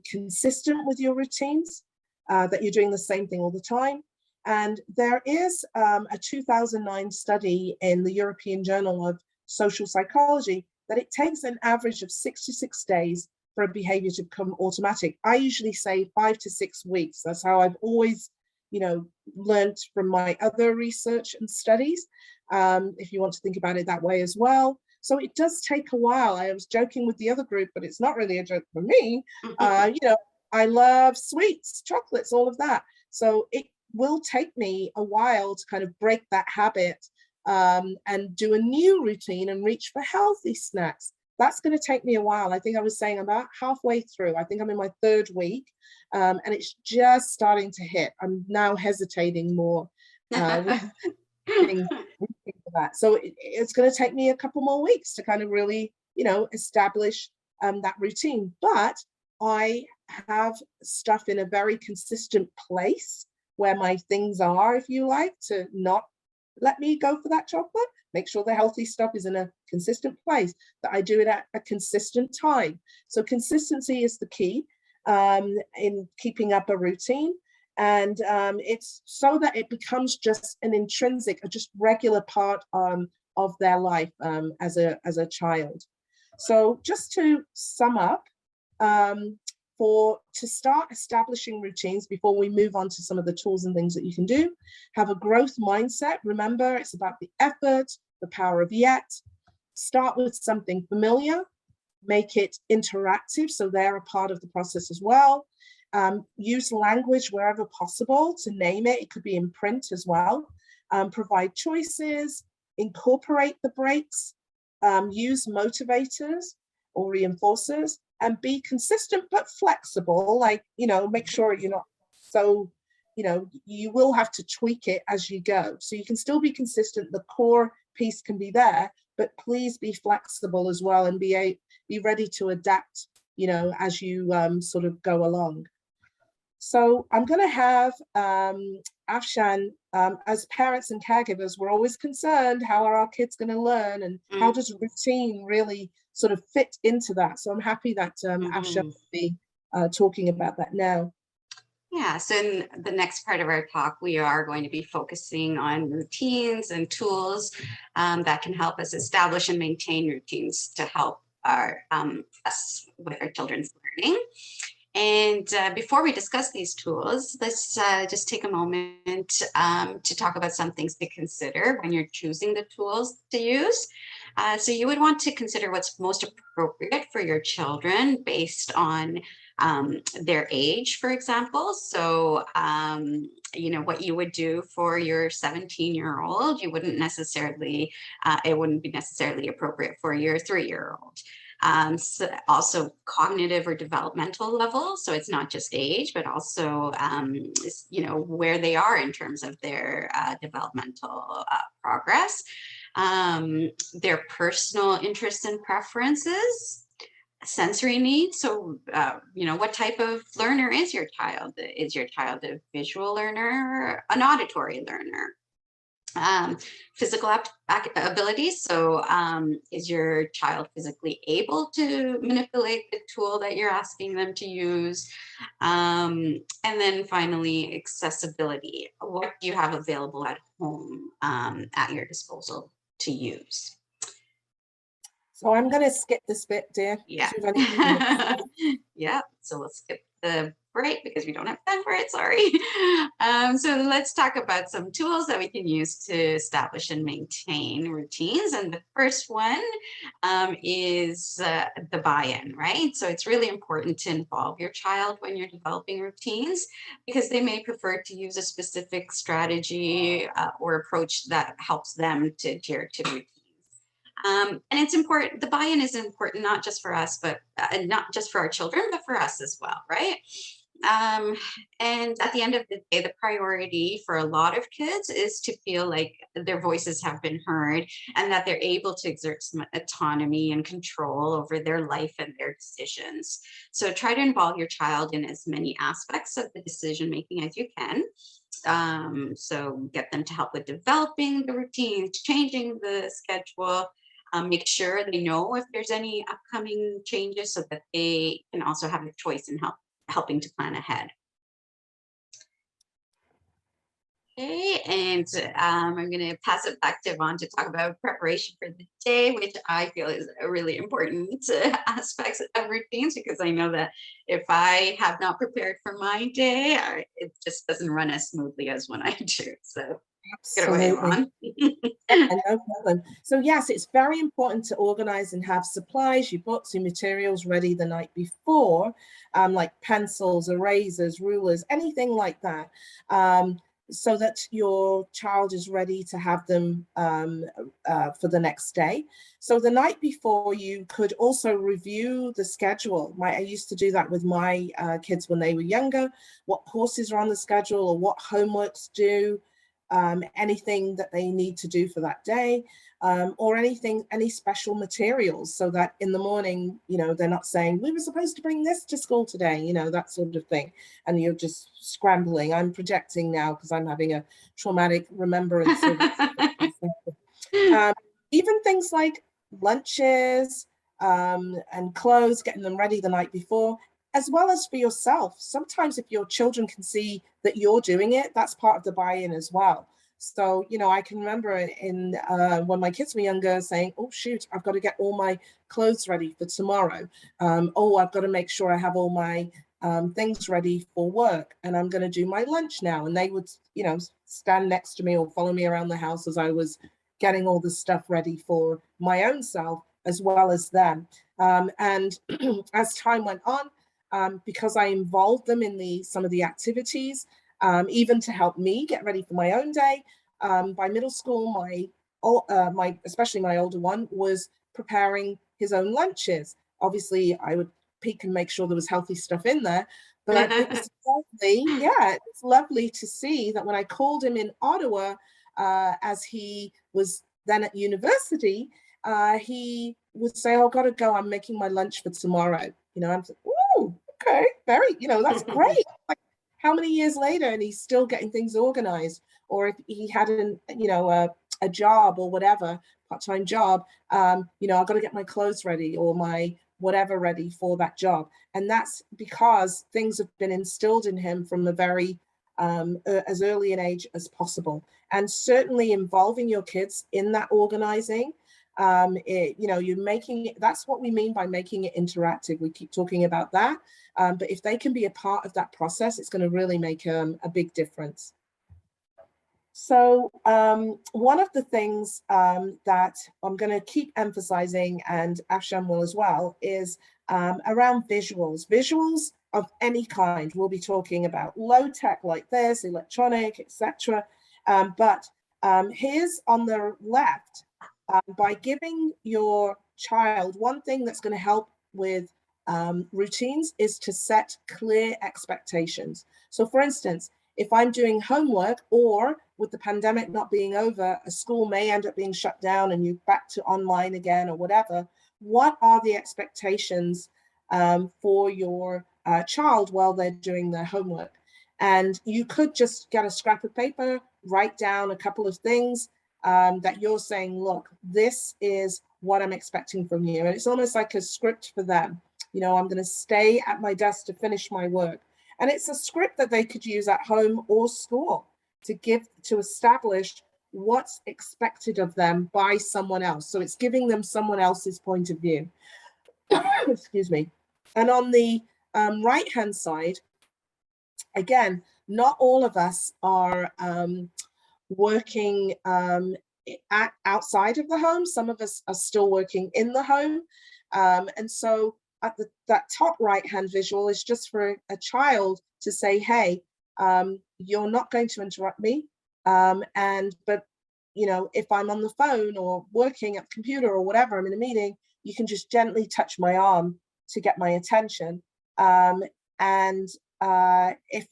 consistent with your routines, that you're doing the same thing all the time. And there is a 2009 study in the European Journal of Social Psychology that it takes an average of 66 days for a behavior to become automatic. I usually say 5 to 6 weeks. That's how I've always, you know, learned from my other research and studies, if you want to think about it that way as well. So it does take a while. I was joking with the other group, but it's not really a joke for me. You know, I love sweets, chocolates, all of that. So it will take me a while to kind of break that habit and do a new routine and reach for healthy snacks. That's going to take me a while. I think I was saying about halfway through. I think I'm in my 3rd week, and it's just starting to hit. I'm now hesitating more with things for that. So it's going to take me a couple more weeks to kind of really, you know, establish that routine. But I have stuff in a very consistent place where my things are, if you like, to not let me go for that chocolate. Make sure the healthy stuff is in a consistent place, that I do it at a consistent time. So consistency is the key in keeping up a routine. And it's so that it becomes just an intrinsic, a just regular part of their life as a child. So just to sum up, to start establishing routines before we move on to some of the tools and things that you can do, have a growth mindset. Remember, it's about the effort, the power of yet. Start with something familiar, make it interactive so they're a part of the process as well. Use language wherever possible to name it. It could be in print as well. Provide choices, incorporate the breaks, use motivators or reinforcers, and be consistent but flexible. Like, make sure you're not so, you will have to tweak it as you go. So you can still be consistent. The core piece can be there, but please be flexible as well and be ready to adapt, as you sort of go along. So I'm going to have Afshan, as parents and caregivers, we're always concerned, how are our kids going to learn, and how does routine really sort of fit into that? So I'm happy that Afshan will be talking about that now. Yeah, so in the next part of our talk, we are going to be focusing on routines and tools that can help us establish and maintain routines to help us with our children's learning. And before we discuss these tools, let's just take a moment to talk about some things to consider when you're choosing the tools to use. So you would want to consider what's most appropriate for your children based on their age, for example. So, what you would do for your 17-year-old, you wouldn't necessarily, it wouldn't be necessarily appropriate for your 3-year-old. So also cognitive or developmental level. So it's not just age, but also, where they are in terms of their developmental progress, their personal interests and preferences, sensory needs. So, what type of learner is your child? Is your child a visual learner or an auditory learner? Physical abilities. So is your child physically able to manipulate the tool that you're asking them to use? And then finally, accessibility. What do you have available at home at your disposal to use? So I'm going to skip this bit, dear. Yeah. Yeah. So let's skip the break because we don't have time for it. Sorry. So let's talk about some tools that we can use to establish and maintain routines. And the first one is the buy-in, right? So it's really important to involve your child when you're developing routines because they may prefer to use a specific strategy or approach that helps them to adhere to routines. And it's important, the buy-in is important, not just for us, but not just for our children, but for us as well, right? And at the end of the day, the priority for a lot of kids is to feel like their voices have been heard and that they're able to exert some autonomy and control over their life and their decisions. So try to involve your child in as many aspects of the decision making as you can. So get them to help with developing the routines, changing the schedule, make sure they know if there's any upcoming changes so that they can also have a choice in helping to plan ahead. Okay, and I'm going to pass it back to Yvonne to talk about preparation for the day, which I feel is a really important aspect of routines, because I know that if I have not prepared for my day, it just doesn't run as smoothly as when I do. So get away, Yvonne. No problem. So yes, it's very important to organize and have supplies, your books, your materials ready the night before, like pencils, erasers, rulers, anything like that. So that your child is ready to have them for the next day. So the night before, you could also review the schedule. I used to do that with my kids when they were younger, what courses are on the schedule or what homeworks due, anything that they need to do for that day, or any special materials, so that in the morning, they're not saying, we were supposed to bring this to school today, that sort of thing. And you're just scrambling. I'm projecting now because I'm having a traumatic remembrance of even things like lunches and clothes, getting them ready the night before. as well as for yourself. Sometimes if your children can see that you're doing it, that's part of the buy-in as well. So, you know, I can remember in when my kids were younger saying, oh, shoot, I've got to get all my clothes ready for tomorrow. Oh, I've got to make sure I have all my things ready for work, and I'm going to do my lunch now. And they would, you know, stand next to me or follow me around the house as I was getting all the stuff ready for my own self as well as them. And as time went on, because I involved them in some of the activities, even to help me get ready for my own day. By middle school, especially my older one was preparing his own lunches. Obviously, I would peek and make sure there was healthy stuff in there, but it was lovely. Yeah, it's lovely to see that when I called him in Ottawa, as he was then at university, he would say, "Oh, gotta go. I'm making my lunch for tomorrow." You know, I'm like, "Oh, okay, very. You know, that's great." Like, how many years later and he's still getting things organized? Or if he had a job or whatever, part-time job, you know, I've got to get my clothes ready or my whatever ready for that job. And that's because things have been instilled in him from a very as early an age as possible. And certainly involving your kids in that organizing, you know, you're making it, that's what we mean by making it interactive. We keep talking about that. But if they can be a part of that process, it's going to really make a big difference. So one of the things that I'm going to keep emphasizing, and Afshan will as well, is around visuals. Visuals of any kind. We'll be talking about low tech like this, electronic, etc. But here's on the left, by giving your child one thing that's going to help with routines is to set clear expectations. So for instance, if I'm doing homework, or with the pandemic not being over, a school may end up being shut down and you're back to online again or whatever, what are the expectations for your child while they're doing their homework? And you could just get a scrap of paper, write down a couple of things that you're saying, look, this is what I'm expecting from you. And it's almost like a script for them. You know, I'm going to stay at my desk to finish my work. And it's a script that they could use at home or school to establish what's expected of them by someone else. So it's giving them someone else's point of view. Excuse me. And on the right-hand side, again, not all of us are working outside of the home. Some of us are still working in the home. And so at that top right-hand visual is just for a child to say, hey, you're not going to interrupt me. But, you know, if I'm on the phone or working at the computer or whatever, I'm in a meeting, you can just gently touch my arm to get my attention. If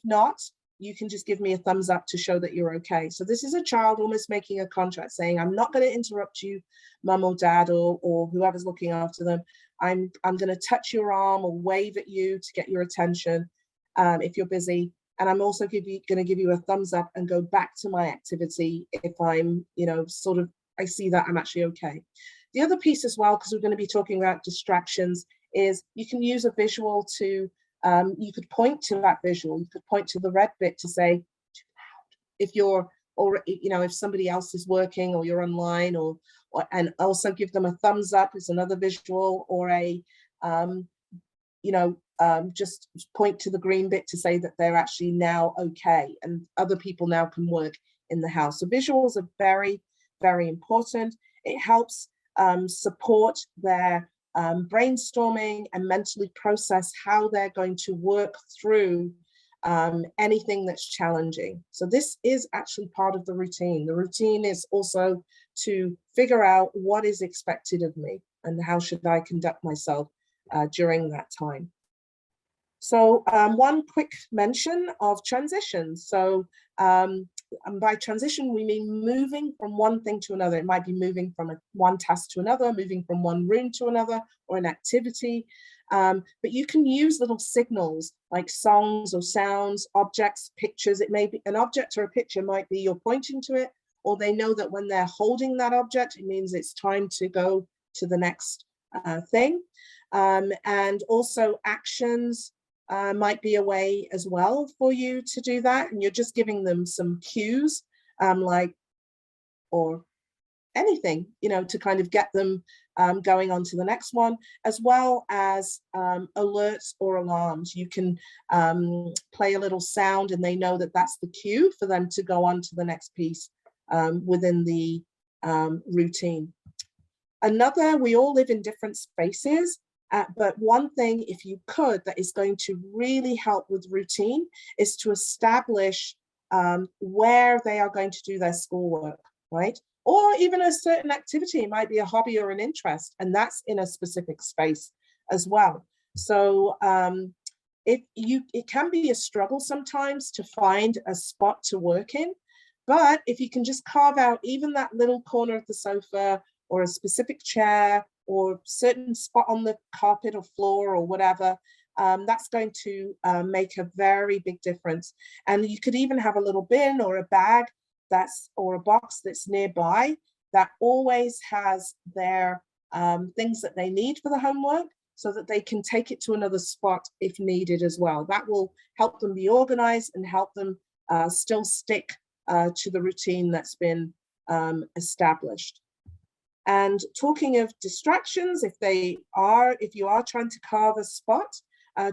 not, you can just give me a thumbs up to show that you're okay. So this is a child almost making a contract saying, I'm not going to interrupt you, mum or dad, or whoever's looking after them. I'm going to touch your arm or wave at you to get your attention if you're busy. And I'm also going to give you a thumbs up and go back to my activity if I'm, you know, sort of, I see that I'm actually okay. The other piece as well, because we're going to be talking about distractions, is you can use a visual to, you could point to that visual. You could point to the red bit to say, too loud. If you're, or, you know, if somebody else is working or you're online, and also give them a thumbs up is another visual, or a, you know, just point to the green bit to say that they're actually now okay and other people now can work in the house. So visuals are very, very important. It helps support their brainstorming and mentally process how they're going to work through anything that's challenging. So this is actually part of the routine. The routine is also to figure out what is expected of me and how should I conduct myself during that time. So one quick mention of transitions. So and by transition, we mean moving from one thing to another. It might be moving from one task to another, moving from one room to another, or an activity. But you can use little signals like songs or sounds, objects, pictures. It may be an object or a picture might be you're pointing to it, or they know that when they're holding that object, it means it's time to go to the next thing. And also actions, might be a way as well for you to do that. And you're just giving them some cues, like, or anything, to kind of get them going on to the next one, as well as alerts or alarms. You can play a little sound and they know that that's the cue for them to go on to the next piece within the routine. Another, we all live in different spaces, but one thing, if you could, that is going to really help with routine is to establish where they are going to do their schoolwork, right? Or even a certain activity, it might be a hobby or an interest, and that's in a specific space as well. So it can be a struggle sometimes to find a spot to work in, but if you can just carve out even that little corner of the sofa or a specific chair or certain spot on the carpet or floor or whatever, that's going to make a very big difference. And you could even have a little bin or a bag or a box that's nearby that always has their things that they need for the homework, so that they can take it to another spot if needed as well. That will help them be organized and help them still stick to the routine that's been established. And talking of distractions, if you are trying to carve a spot,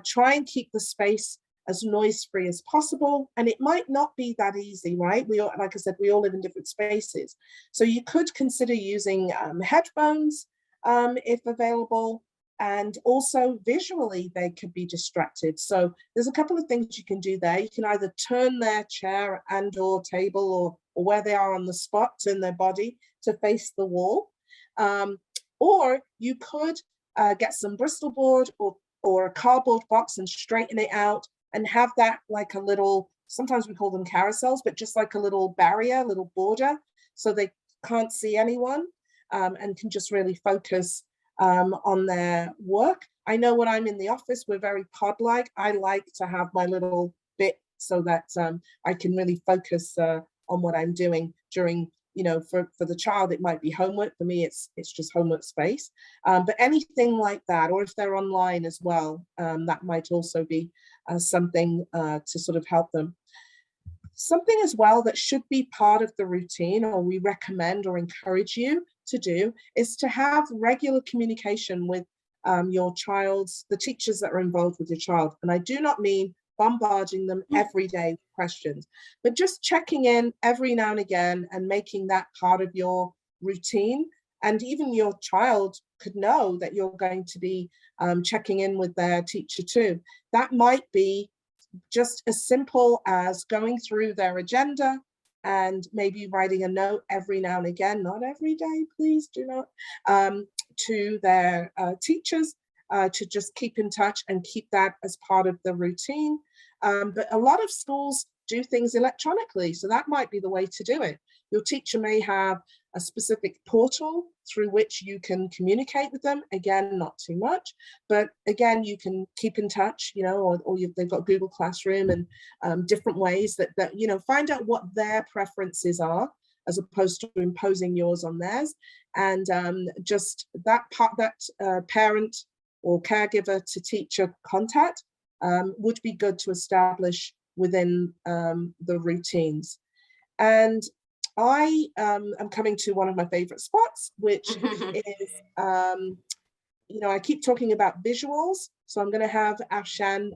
try and keep the space as noise-free as possible. And it might not be that easy, right? Like I said, we all live in different spaces. So you could consider using headphones if available, and also visually they could be distracted. So there's a couple of things you can do there. You can either turn their chair and or table or where they are on the spot, turn their body to face the wall. Or you could get some Bristol board or a cardboard box and straighten it out and have that like a little, sometimes we call them carousels, but just like a little barrier, little border, so they can't see anyone and can just really focus on their work. I know when I'm in the office, we're very pod-like. I like to have my little bit so that I can really focus on what I'm doing during, for the child, it might be homework. For me, it's just homework space. But anything like that, or if they're online as well, that might also be something to sort of help them. Something as well that should be part of the routine, or we recommend or encourage you to do, is to have regular communication with the teachers that are involved with your child. And I do not mean bombarding them every day with questions, but just checking in every now and again and making that part of your routine. And even your child could know that you're going to be checking in with their teacher too. That might be just as simple as going through their agenda and maybe writing a note every now and again, not every day, please do not, to their teachers to just keep in touch and keep that as part of the routine. But a lot of schools do things electronically, so that might be the way to do it. Your teacher may have a specific portal through which you can communicate with them. Again, not too much, but again, you can keep in touch, or they've got Google Classroom and different ways that find out what their preferences are, as opposed to imposing yours on theirs. And just that parent or caregiver to teacher contact would be good to establish within the routines. And I am coming to one of my favorite spots, which is, I keep talking about visuals. So I'm going to have Afshan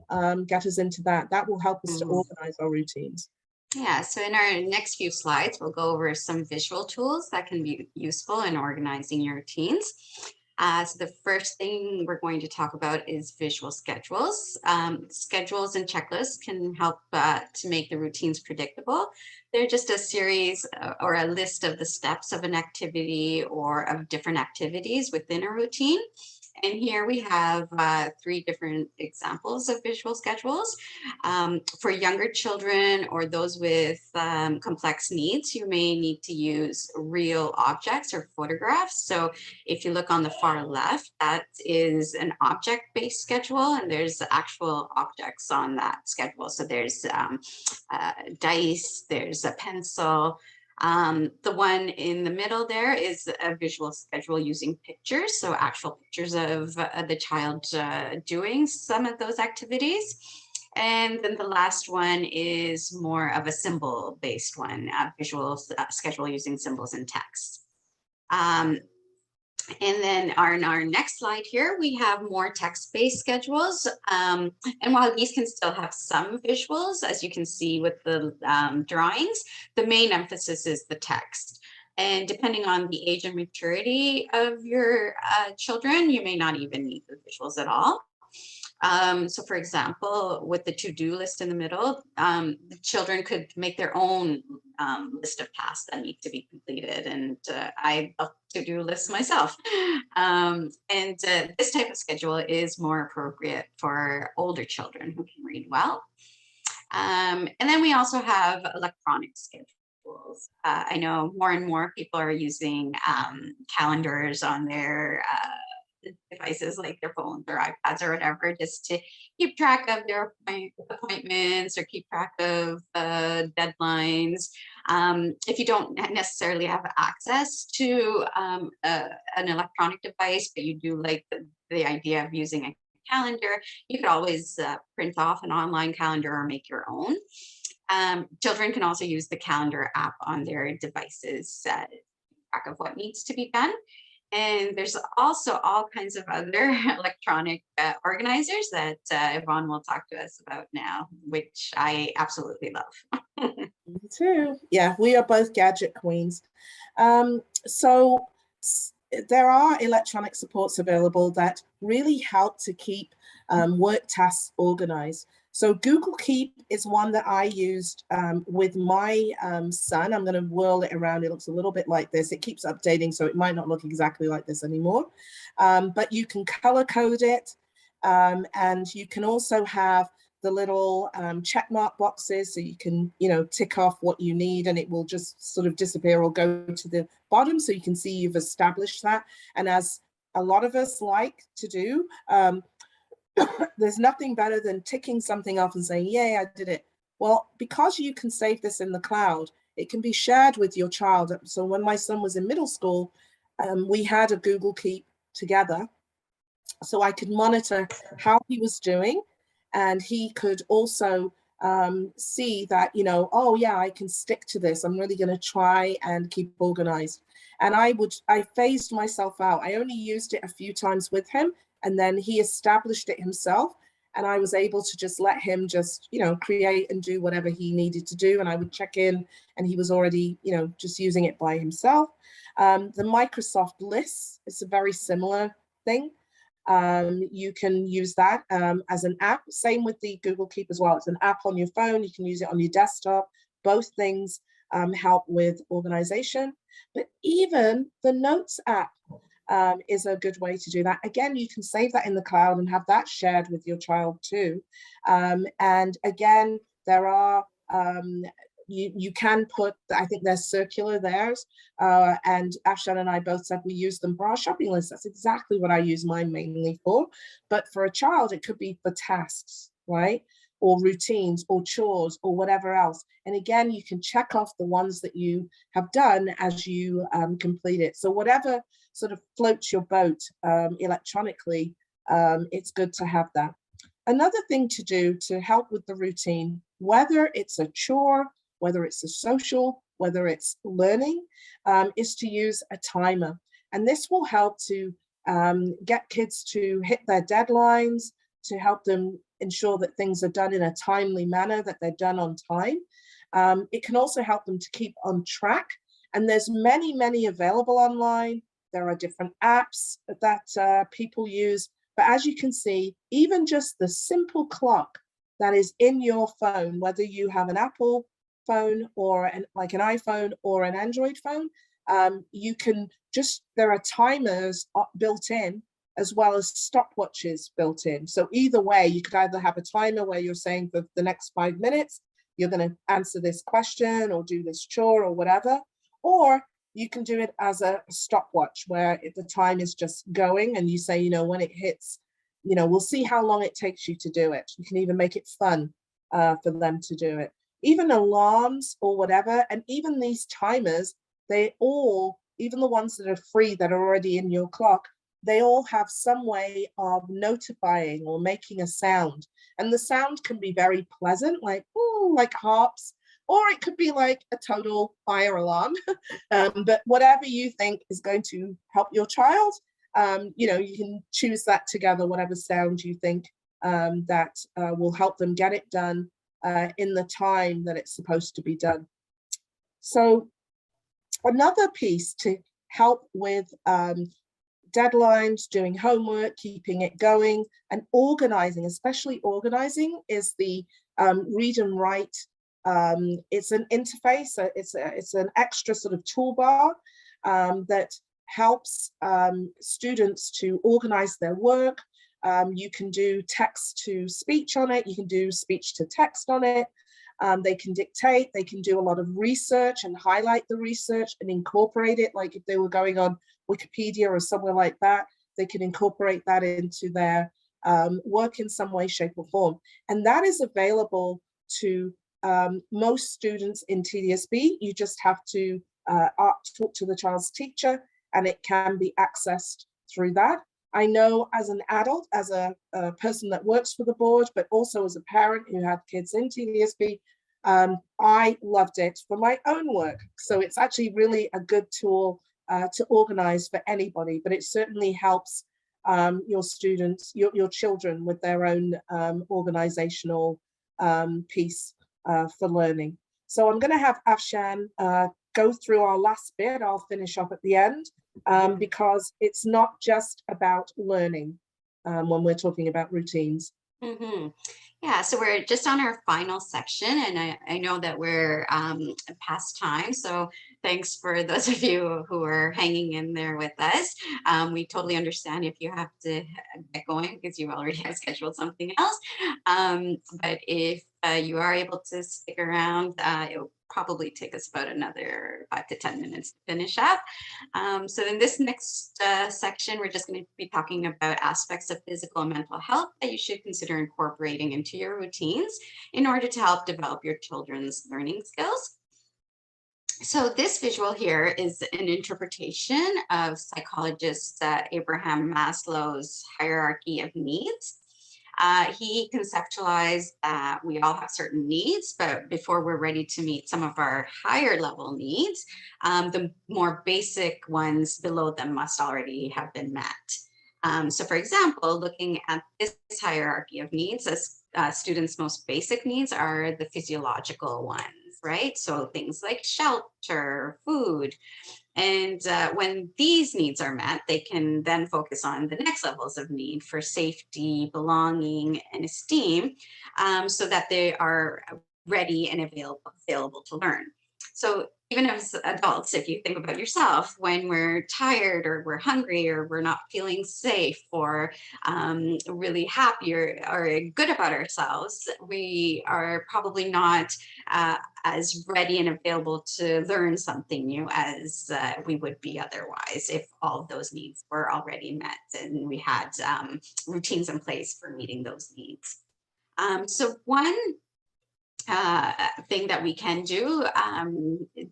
get us into that. That will help us to organize our routines. Yeah, so in our next few slides, we'll go over some visual tools that can be useful in organizing your routines. So the first thing we're going to talk about is visual schedules. Schedules and checklists can help to make the routines predictable. They're just a series or a list of the steps of an activity or of different activities within a routine. And here we have 3 different examples of visual schedules. For younger children or those with complex needs, you may need to use real objects or photographs. So if you look on the far left, that is an object-based schedule, and there's actual objects on that schedule. So there's dice, there's a pencil, The one in the middle there is a visual schedule using pictures, so actual pictures of the child doing some of those activities. And then the last one is more of a symbol-based one, a visual schedule using symbols and text. And then in our next slide here, we have more text-based schedules. And while these can still have some visuals, as you can see with the drawings, the main emphasis is the text. And depending on the age and maturity of your children, you may not even need the visuals at all. So for example, with the to-do list in the middle, the children could make their own list of tasks that need to be completed. And I love to-do lists myself. This type of schedule is more appropriate for older children who can read well. And then we also have electronic schedules. I know more and more people are using calendars on their devices like their phones or iPads or whatever, just to keep track of their appointments or keep track of deadlines. If you don't necessarily have access to an electronic device, but you do like the idea of using a calendar, you could always print off an online calendar or make your own. Children can also use the calendar app on their devices to keep track of what needs to be done. And there's also all kinds of other electronic organizers that Yvonne will talk to us about now, which I absolutely love. Me too. Yeah, we are both gadget queens. So there are electronic supports available that really help to keep work tasks organized. So Google Keep is one that I used with my son. I'm going to whirl it around. It looks a little bit like this. It keeps updating, so it might not look exactly like this anymore. But you can color code it. And you can also have the little check mark boxes, so you can, tick off what you need and it will just sort of disappear or go to the bottom, so you can see you've established that. And as a lot of us like to do, there's nothing better than ticking something off and saying, yay, I did it. Well, because you can save this in the cloud, it can be shared with your child. So when my son was in middle school, we had a Google Keep together, so I could monitor how he was doing, and he could also see that, oh yeah, I can stick to this. I'm really going to try and keep organized. And I phased myself out. I only used it a few times with him, and then he established it himself. And I was able to just let him just, create and do whatever he needed to do. And I would check in and he was already, just using it by himself. The Microsoft lists, it's a very similar thing. You can use that as an app. Same with the Google Keep as well. It's an app on your phone. You can use it on your desktop. Both things help with organization. But even the Notes app is a good way to do that. Again, you can save that in the cloud and have that shared with your child too. And again, there are, you can put, I think they're circular theirs, and Afshan and I both said we use them for our shopping list. That's exactly what I use mine mainly for. But for a child, it could be for tasks, right? Or routines or chores or whatever else. And again, you can check off the ones that you have done as you complete it. So whatever sort of floats your boat electronically, it's good to have that. Another thing to do to help with the routine, whether it's a chore, whether it's a social, whether it's learning, is to use a timer. And this will help to get kids to hit their deadlines, to help them ensure that things are done in a timely manner, that they're done on time. It can also help them to keep on track. And there's many, many available online. There are different apps that people use. But as you can see, even just the simple clock that is in your phone, whether you have an Apple phone or like an iPhone or an Android phone, you can just, there are timers built in as well as stopwatches built in. So either way, you could either have a timer where you're saying for the next 5 minutes, you're going to answer this question or do this chore or whatever, or you can do it as a stopwatch where the time is just going and you say, when it hits, we'll see how long it takes you to do it. You can even make it fun for them to do it. even alarms or whatever, and even these timers, they all, even the ones that are free that are already in your clock, they all have some way of notifying or making a sound. And the sound can be very pleasant, like, ooh, like harps, or it could be like a total fire alarm. But whatever you think is going to help your child, you know, you can choose that together, whatever sound you think that will help them get it done in the time that it's supposed to be done. So another piece to help with deadlines, doing homework, keeping it going, and organizing, especially organizing, is the read and write. It's an interface, it's an extra sort of toolbar that helps students to organize their work. You can do text to speech on it, you can do speech to text on it. They can dictate, they can do a lot of research and highlight the research and incorporate it. Like if they were going on Wikipedia or somewhere like that, they can incorporate that into their work in some way, shape or form. And that is available to most students in TDSB. You just have to talk to the child's teacher and it can be accessed through that. I know as an adult, as a person that works for the board, but also as a parent who had kids in TDSB, I loved it for my own work. So it's actually really a good tool to organize for anybody, but it certainly helps your students, your children with their own organizational piece for learning. So I'm going to have Afshan go through our last bit. I'll finish up at the end because it's not just about learning when we're talking about routines. Mm-hmm. Yeah, so we're just on our final section, and I know that we're past time. So thanks for those of you who are hanging in there with us. We totally understand if you have to get going because you already have scheduled something else. But if you are able to stick around, it will probably take us about another 5 to 10 minutes to finish up. So in this next section, we're just going to be talking about aspects of physical and mental health that you should consider incorporating into your routines in order to help develop your children's learning skills. So this visual here is an interpretation of psychologist Abraham Maslow's hierarchy of needs. He conceptualized that we all have certain needs, but before we're ready to meet some of our higher level needs, the more basic ones below them must already have been met. So for example, looking at this hierarchy of needs, as students' most basic needs are the physiological ones, right? So things like shelter, food. And when these needs are met, they can then focus on the next levels of need for safety, belonging, and esteem, so that they are ready and available to learn. So even as adults, if you think about yourself, when we're tired or we're hungry or we're not feeling safe or really happy or good about ourselves, we are probably not as ready and available to learn something new as we would be otherwise if all of those needs were already met and we had routines in place for meeting those needs. So one thing that we can do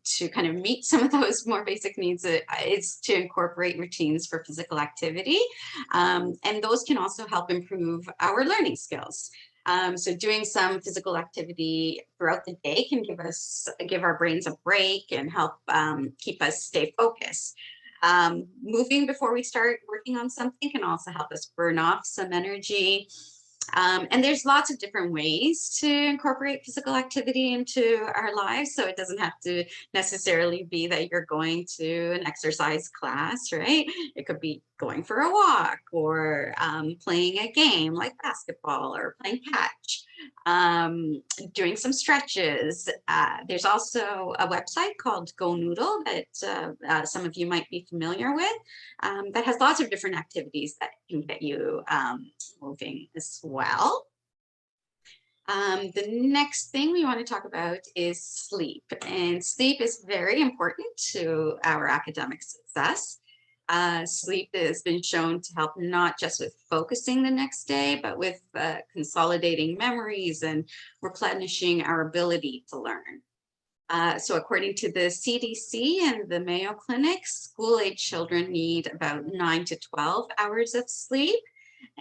to kind of meet some of those more basic needs is to incorporate routines for physical activity. And those can also help improve our learning skills. So doing some physical activity throughout the day can give our brains a break and help keep us stay focused. Moving before we start working on something can also help us burn off some energy. And there's lots of different ways to incorporate physical activity into our lives. So it doesn't have to necessarily be that you're going to an exercise class, right? It could be going for a walk or playing a game like basketball or playing catch, doing some stretches. There's also a website called Go Noodle that some of you might be familiar with that has lots of different activities that can get you moving as well. The next thing we want to talk about is sleep, and sleep is very important to our academic success. Sleep has been shown to help not just with focusing the next day, but with consolidating memories and replenishing our ability to learn. So according to the CDC and the Mayo Clinic, school-age children need about 9 to 12 hours of sleep,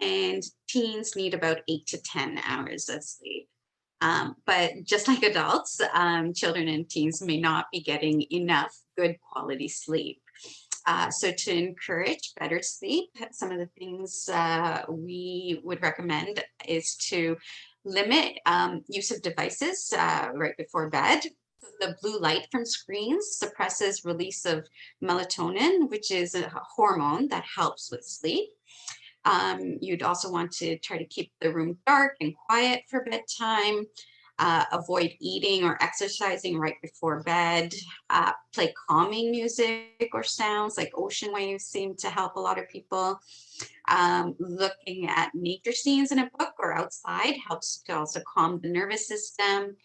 and teens need about 8 to 10 hours of sleep. But just like adults, children and teens may not be getting enough good quality sleep. So to encourage better sleep, some of the things we would recommend is to limit use of devices right before bed. So the blue light from screens suppresses release of melatonin, which is a hormone that helps with sleep. You'd also want to try to keep the room dark and quiet for bedtime. Avoid eating or exercising right before bed. Play calming music or sounds like ocean waves seem to help a lot of people. Looking at nature scenes in a book or outside helps to also calm the nervous system.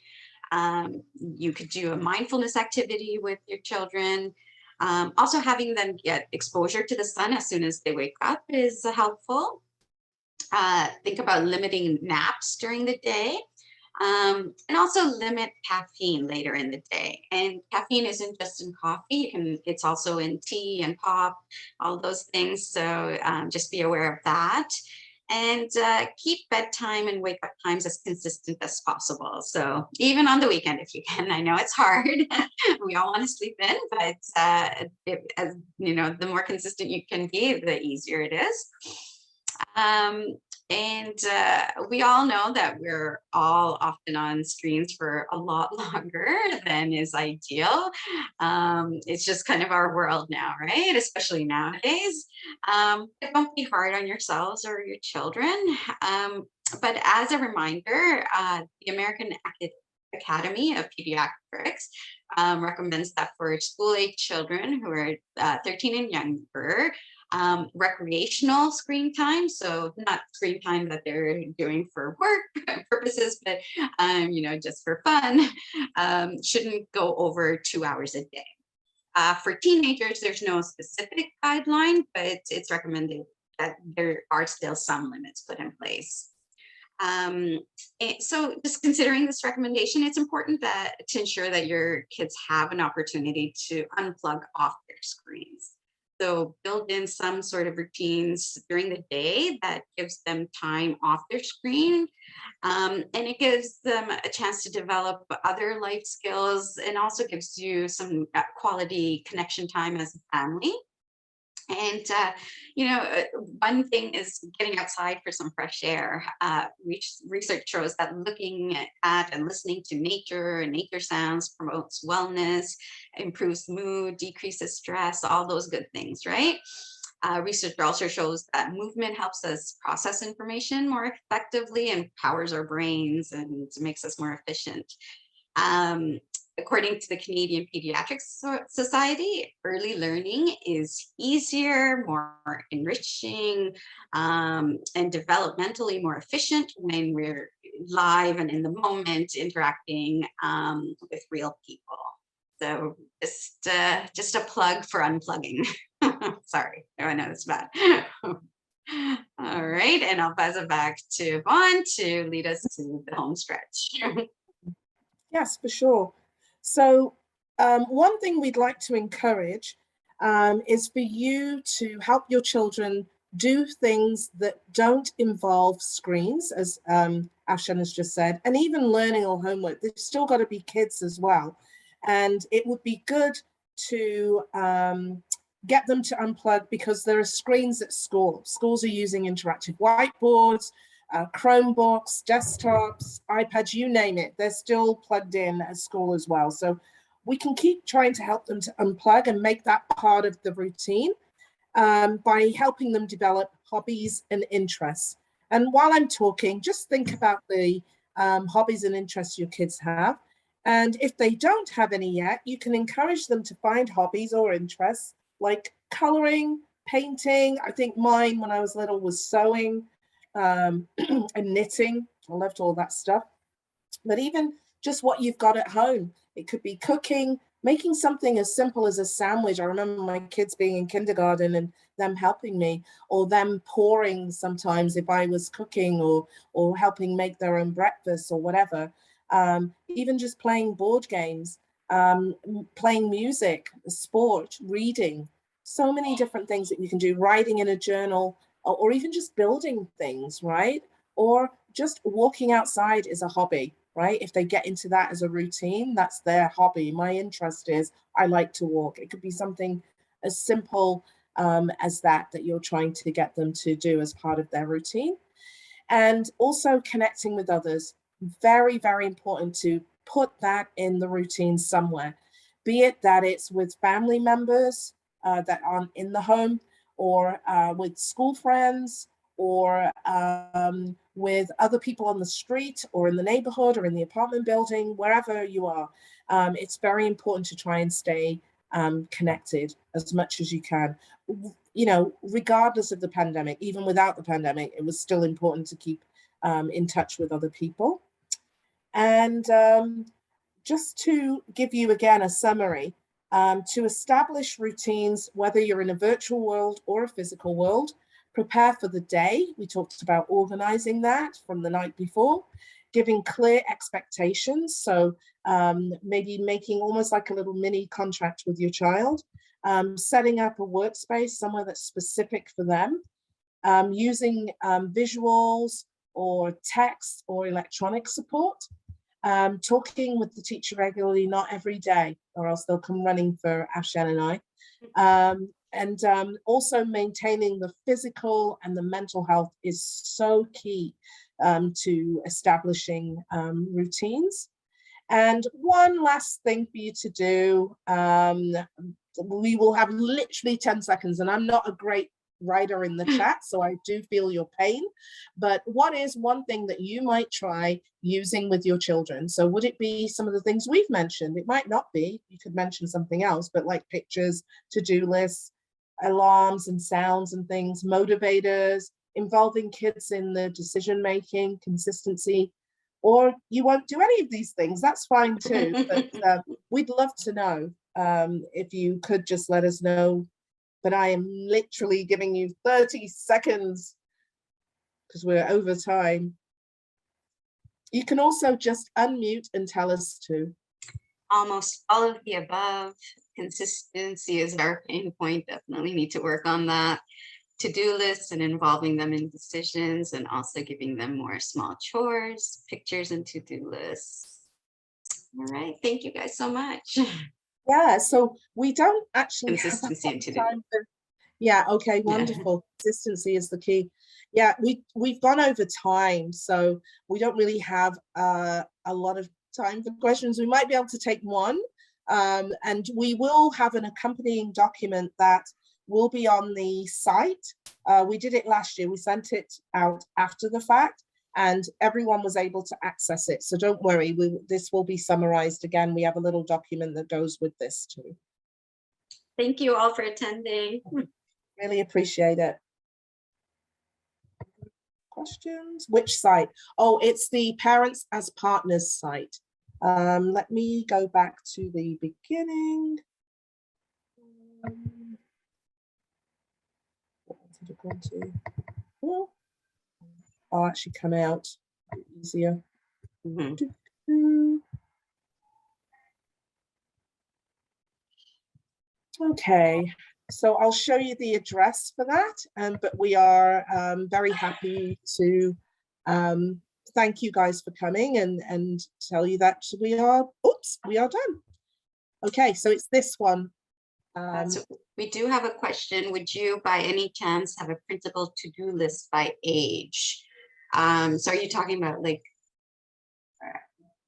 You could do a mindfulness activity with your children. Also having them get exposure to the sun as soon as they wake up is helpful. Think about limiting naps during the day. And also limit caffeine later in the day. And caffeine isn't just in coffee, it's also in tea and pop, all those things. So just be aware of that. And keep bedtime and wake up times as consistent as possible. So even on the weekend, if you can. I know it's hard. We all want to sleep in, but as you know, the more consistent you can be, the easier it is. And we all know that we're all often on screens for a lot longer than is ideal. It's just kind of our world now, right? Especially nowadays. But don't be hard on yourselves or your children. But as a reminder, the American Academy of Pediatrics recommends that for school-age children who are 13 and younger, recreational screen time, so not screen time that they're doing for work purposes, but you know, just for fun, shouldn't go over 2 hours a day. For teenagers, there's no specific guideline, but it's recommended that there are still some limits put in place. So just considering this recommendation, it's important to ensure that your kids have an opportunity to unplug off their screens. So build in some sort of routines during the day that gives them time off their screen. And it gives them a chance to develop other life skills and also gives you some quality connection time as a family. And, you know, one thing is getting outside for some fresh air. Research shows that looking at and listening to nature and nature sounds promotes wellness, improves mood, decreases stress, all those good things, right? Research also shows that movement helps us process information more effectively and powers our brains and makes us more efficient. According to the Canadian Pediatrics Society, early learning is easier, more enriching, and developmentally more efficient when we're live and in the moment interacting with real people. So just a plug for unplugging. Sorry, I know it's bad. All right, and I'll pass it back to Vaughn to lead us to the home stretch. Yes, for sure. So one thing we'd like to encourage is for you to help your children do things that don't involve screens, as Ashan has just said, and even learning or homework. They've still got to be kids as well. And it would be good to get them to unplug because there are screens at school. Schools are using interactive whiteboards, Chromebooks, desktops, iPads, you name it. They're still plugged in at school as well. So we can keep trying to help them to unplug and make that part of the routine by helping them develop hobbies and interests. And while I'm talking, just think about the hobbies and interests your kids have. And if they don't have any yet, you can encourage them to find hobbies or interests like coloring, painting. I think mine when I was little was sewing and knitting. I loved all that stuff. But even just what you've got at home, it could be cooking, making something as simple as a sandwich. I remember my kids being in kindergarten and them helping me, or them pouring sometimes if I was cooking, or helping make their own breakfast or whatever. Even just playing board games, playing music, sport, reading, so many different things that you can do, writing in a journal, or even just building things, right? Or just walking outside is a hobby, right? If they get into that as a routine, that's their hobby. My interest is I like to walk. It could be something as simple as that you're trying to get them to do as part of their routine. And also connecting with others. Very, very important to put that in the routine somewhere, be it that it's with family members that aren't in the home, or with school friends, or with other people on the street, or in the neighborhood, or in the apartment building, wherever you are. It's very important to try and stay connected as much as you can. You know, regardless of the pandemic, even without the pandemic, it was still important to keep in touch with other people. And just to give you again a summary, to establish routines, whether you're in a virtual world or a physical world, prepare for the day. We talked about organizing that from the night before, giving clear expectations. So maybe making almost like a little mini contract with your child, setting up a workspace somewhere that's specific for them, using visuals or text or electronic support, talking with the teacher regularly, not every day, or else they'll come running for Afshan and I. And also maintaining the physical and the mental health is so key to establishing routines. And one last thing for you to do, we will have literally 10 seconds, and I'm not a great writer in the chat, so I do feel your pain, but what is one thing that you might try using with your children? So would it be some of the things we've mentioned? It might not be, you could mention something else, but like pictures, to-do lists, alarms and sounds and things, motivators, involving kids in the decision-making, consistency, or you won't do any of these things, that's fine too. But we'd love to know if you could just let us know. But I am literally giving you 30 seconds because we're over time. You can also just unmute and tell us too. Almost all of the above. Consistency is our pain point. Definitely need to work on that. To-do lists and involving them in decisions, and also giving them more small chores, pictures, and to-do lists. All right, thank you guys so much. Yeah, so we don't actually consistency and to-do. Yeah, okay, wonderful. Yeah. Consistency is the key. Yeah, we've gone over time, so we don't really have a lot of time for questions. We might be able to take one, and we will have an accompanying document that will be on the site. We did it last year. We sent it out after the fact, and everyone was able to access it. So don't worry, this will be summarized again. We have a little document that goes with this too. Thank you all for attending. Really appreciate it. Questions? Which site? Oh, it's the Parents as Partners site. Let me go back to the beginning. I'll actually come out easier. Okay, so I'll show you the address for that, but we are very happy to thank you guys for coming and tell you that we are done. Okay, so it's this one. So we do have a question. Would you by any chance have a printable to-do list by age? So are you talking about like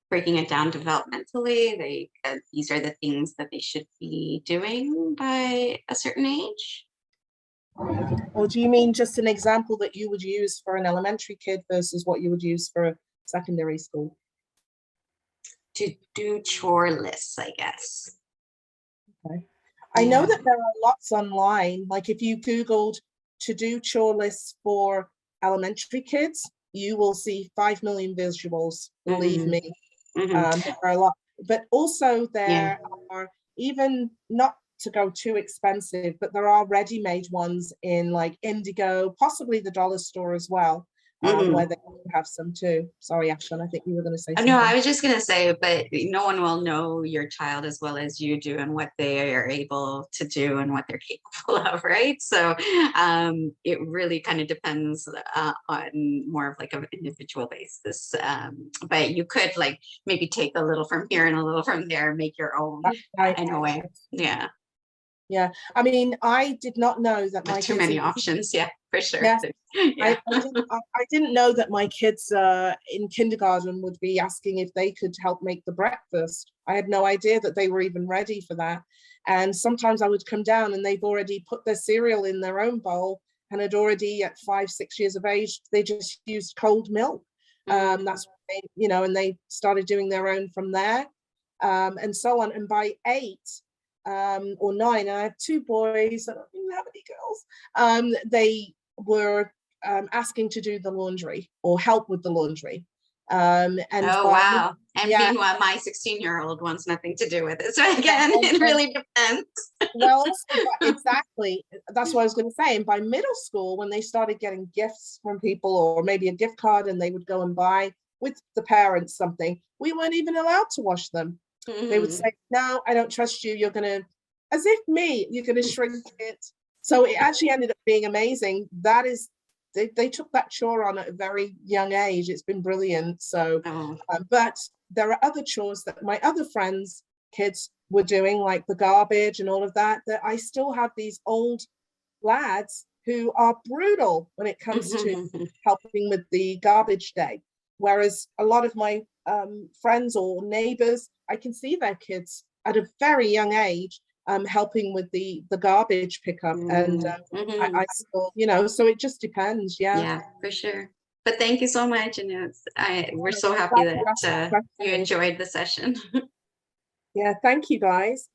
breaking it down developmentally? Like these are the things that they should be doing by a certain age? Or do you mean just an example that you would use for an elementary kid versus what you would use for a secondary school? To do chore lists, I guess. Okay. I know that there are lots online, like if you Googled to do chore lists for elementary kids, you will see 5 million visuals, believe me. There are a lot, but also there are even not to go too expensive, but there are ready-made ones in like Indigo, possibly the dollar store as well, where they have some too. Sorry, Ashton, I think you were going to say something. No, I was just going to say, but no one will know your child as well as you do and what they are able to do and what they're capable of, right? So it really kind of depends on more of like an individual basis. But you could like maybe take a little from here and a little from there, make your own in a way. Yeah. Yeah, I mean, I did not know that my too many options. Yeah, for sure. Yes, yeah. I didn't know that my kids in kindergarten would be asking if they could help make the breakfast. I had no idea that they were even ready for that. And sometimes I would come down and they've already put their cereal in their own bowl and had already at 5, 6 years of age, they just used cold milk. That's what they, you know, and they started doing their own from there, and so on. And by 8 or 9, and I have 2 boys, I don't even have any girls, they were asking to do the laundry or help with the laundry. And wow. And yeah. meanwhile, my 16-year-old wants nothing to do with it. So again, it really depends. Well, exactly. That's what I was going to say. And by middle school, when they started getting gifts from people or maybe a gift card and they would go and buy with the parents something, we weren't even allowed to wash them. They would say, no, I don't trust you. You're going to, as if you're going to shrink it. So it actually ended up being amazing. That is, they took that chore on at a very young age. It's been brilliant. So, but there are other chores that my other friends' kids were doing, like the garbage and all of that, that I still have these old lads who are brutal when it comes to helping with the garbage day. Whereas a lot of my friends or neighbors, I can see their kids at a very young age helping with the garbage pickup. And I still, you know, so it just depends. Yeah, for sure. But thank you so much. And we're so happy that you enjoyed the session. Yeah, thank you guys.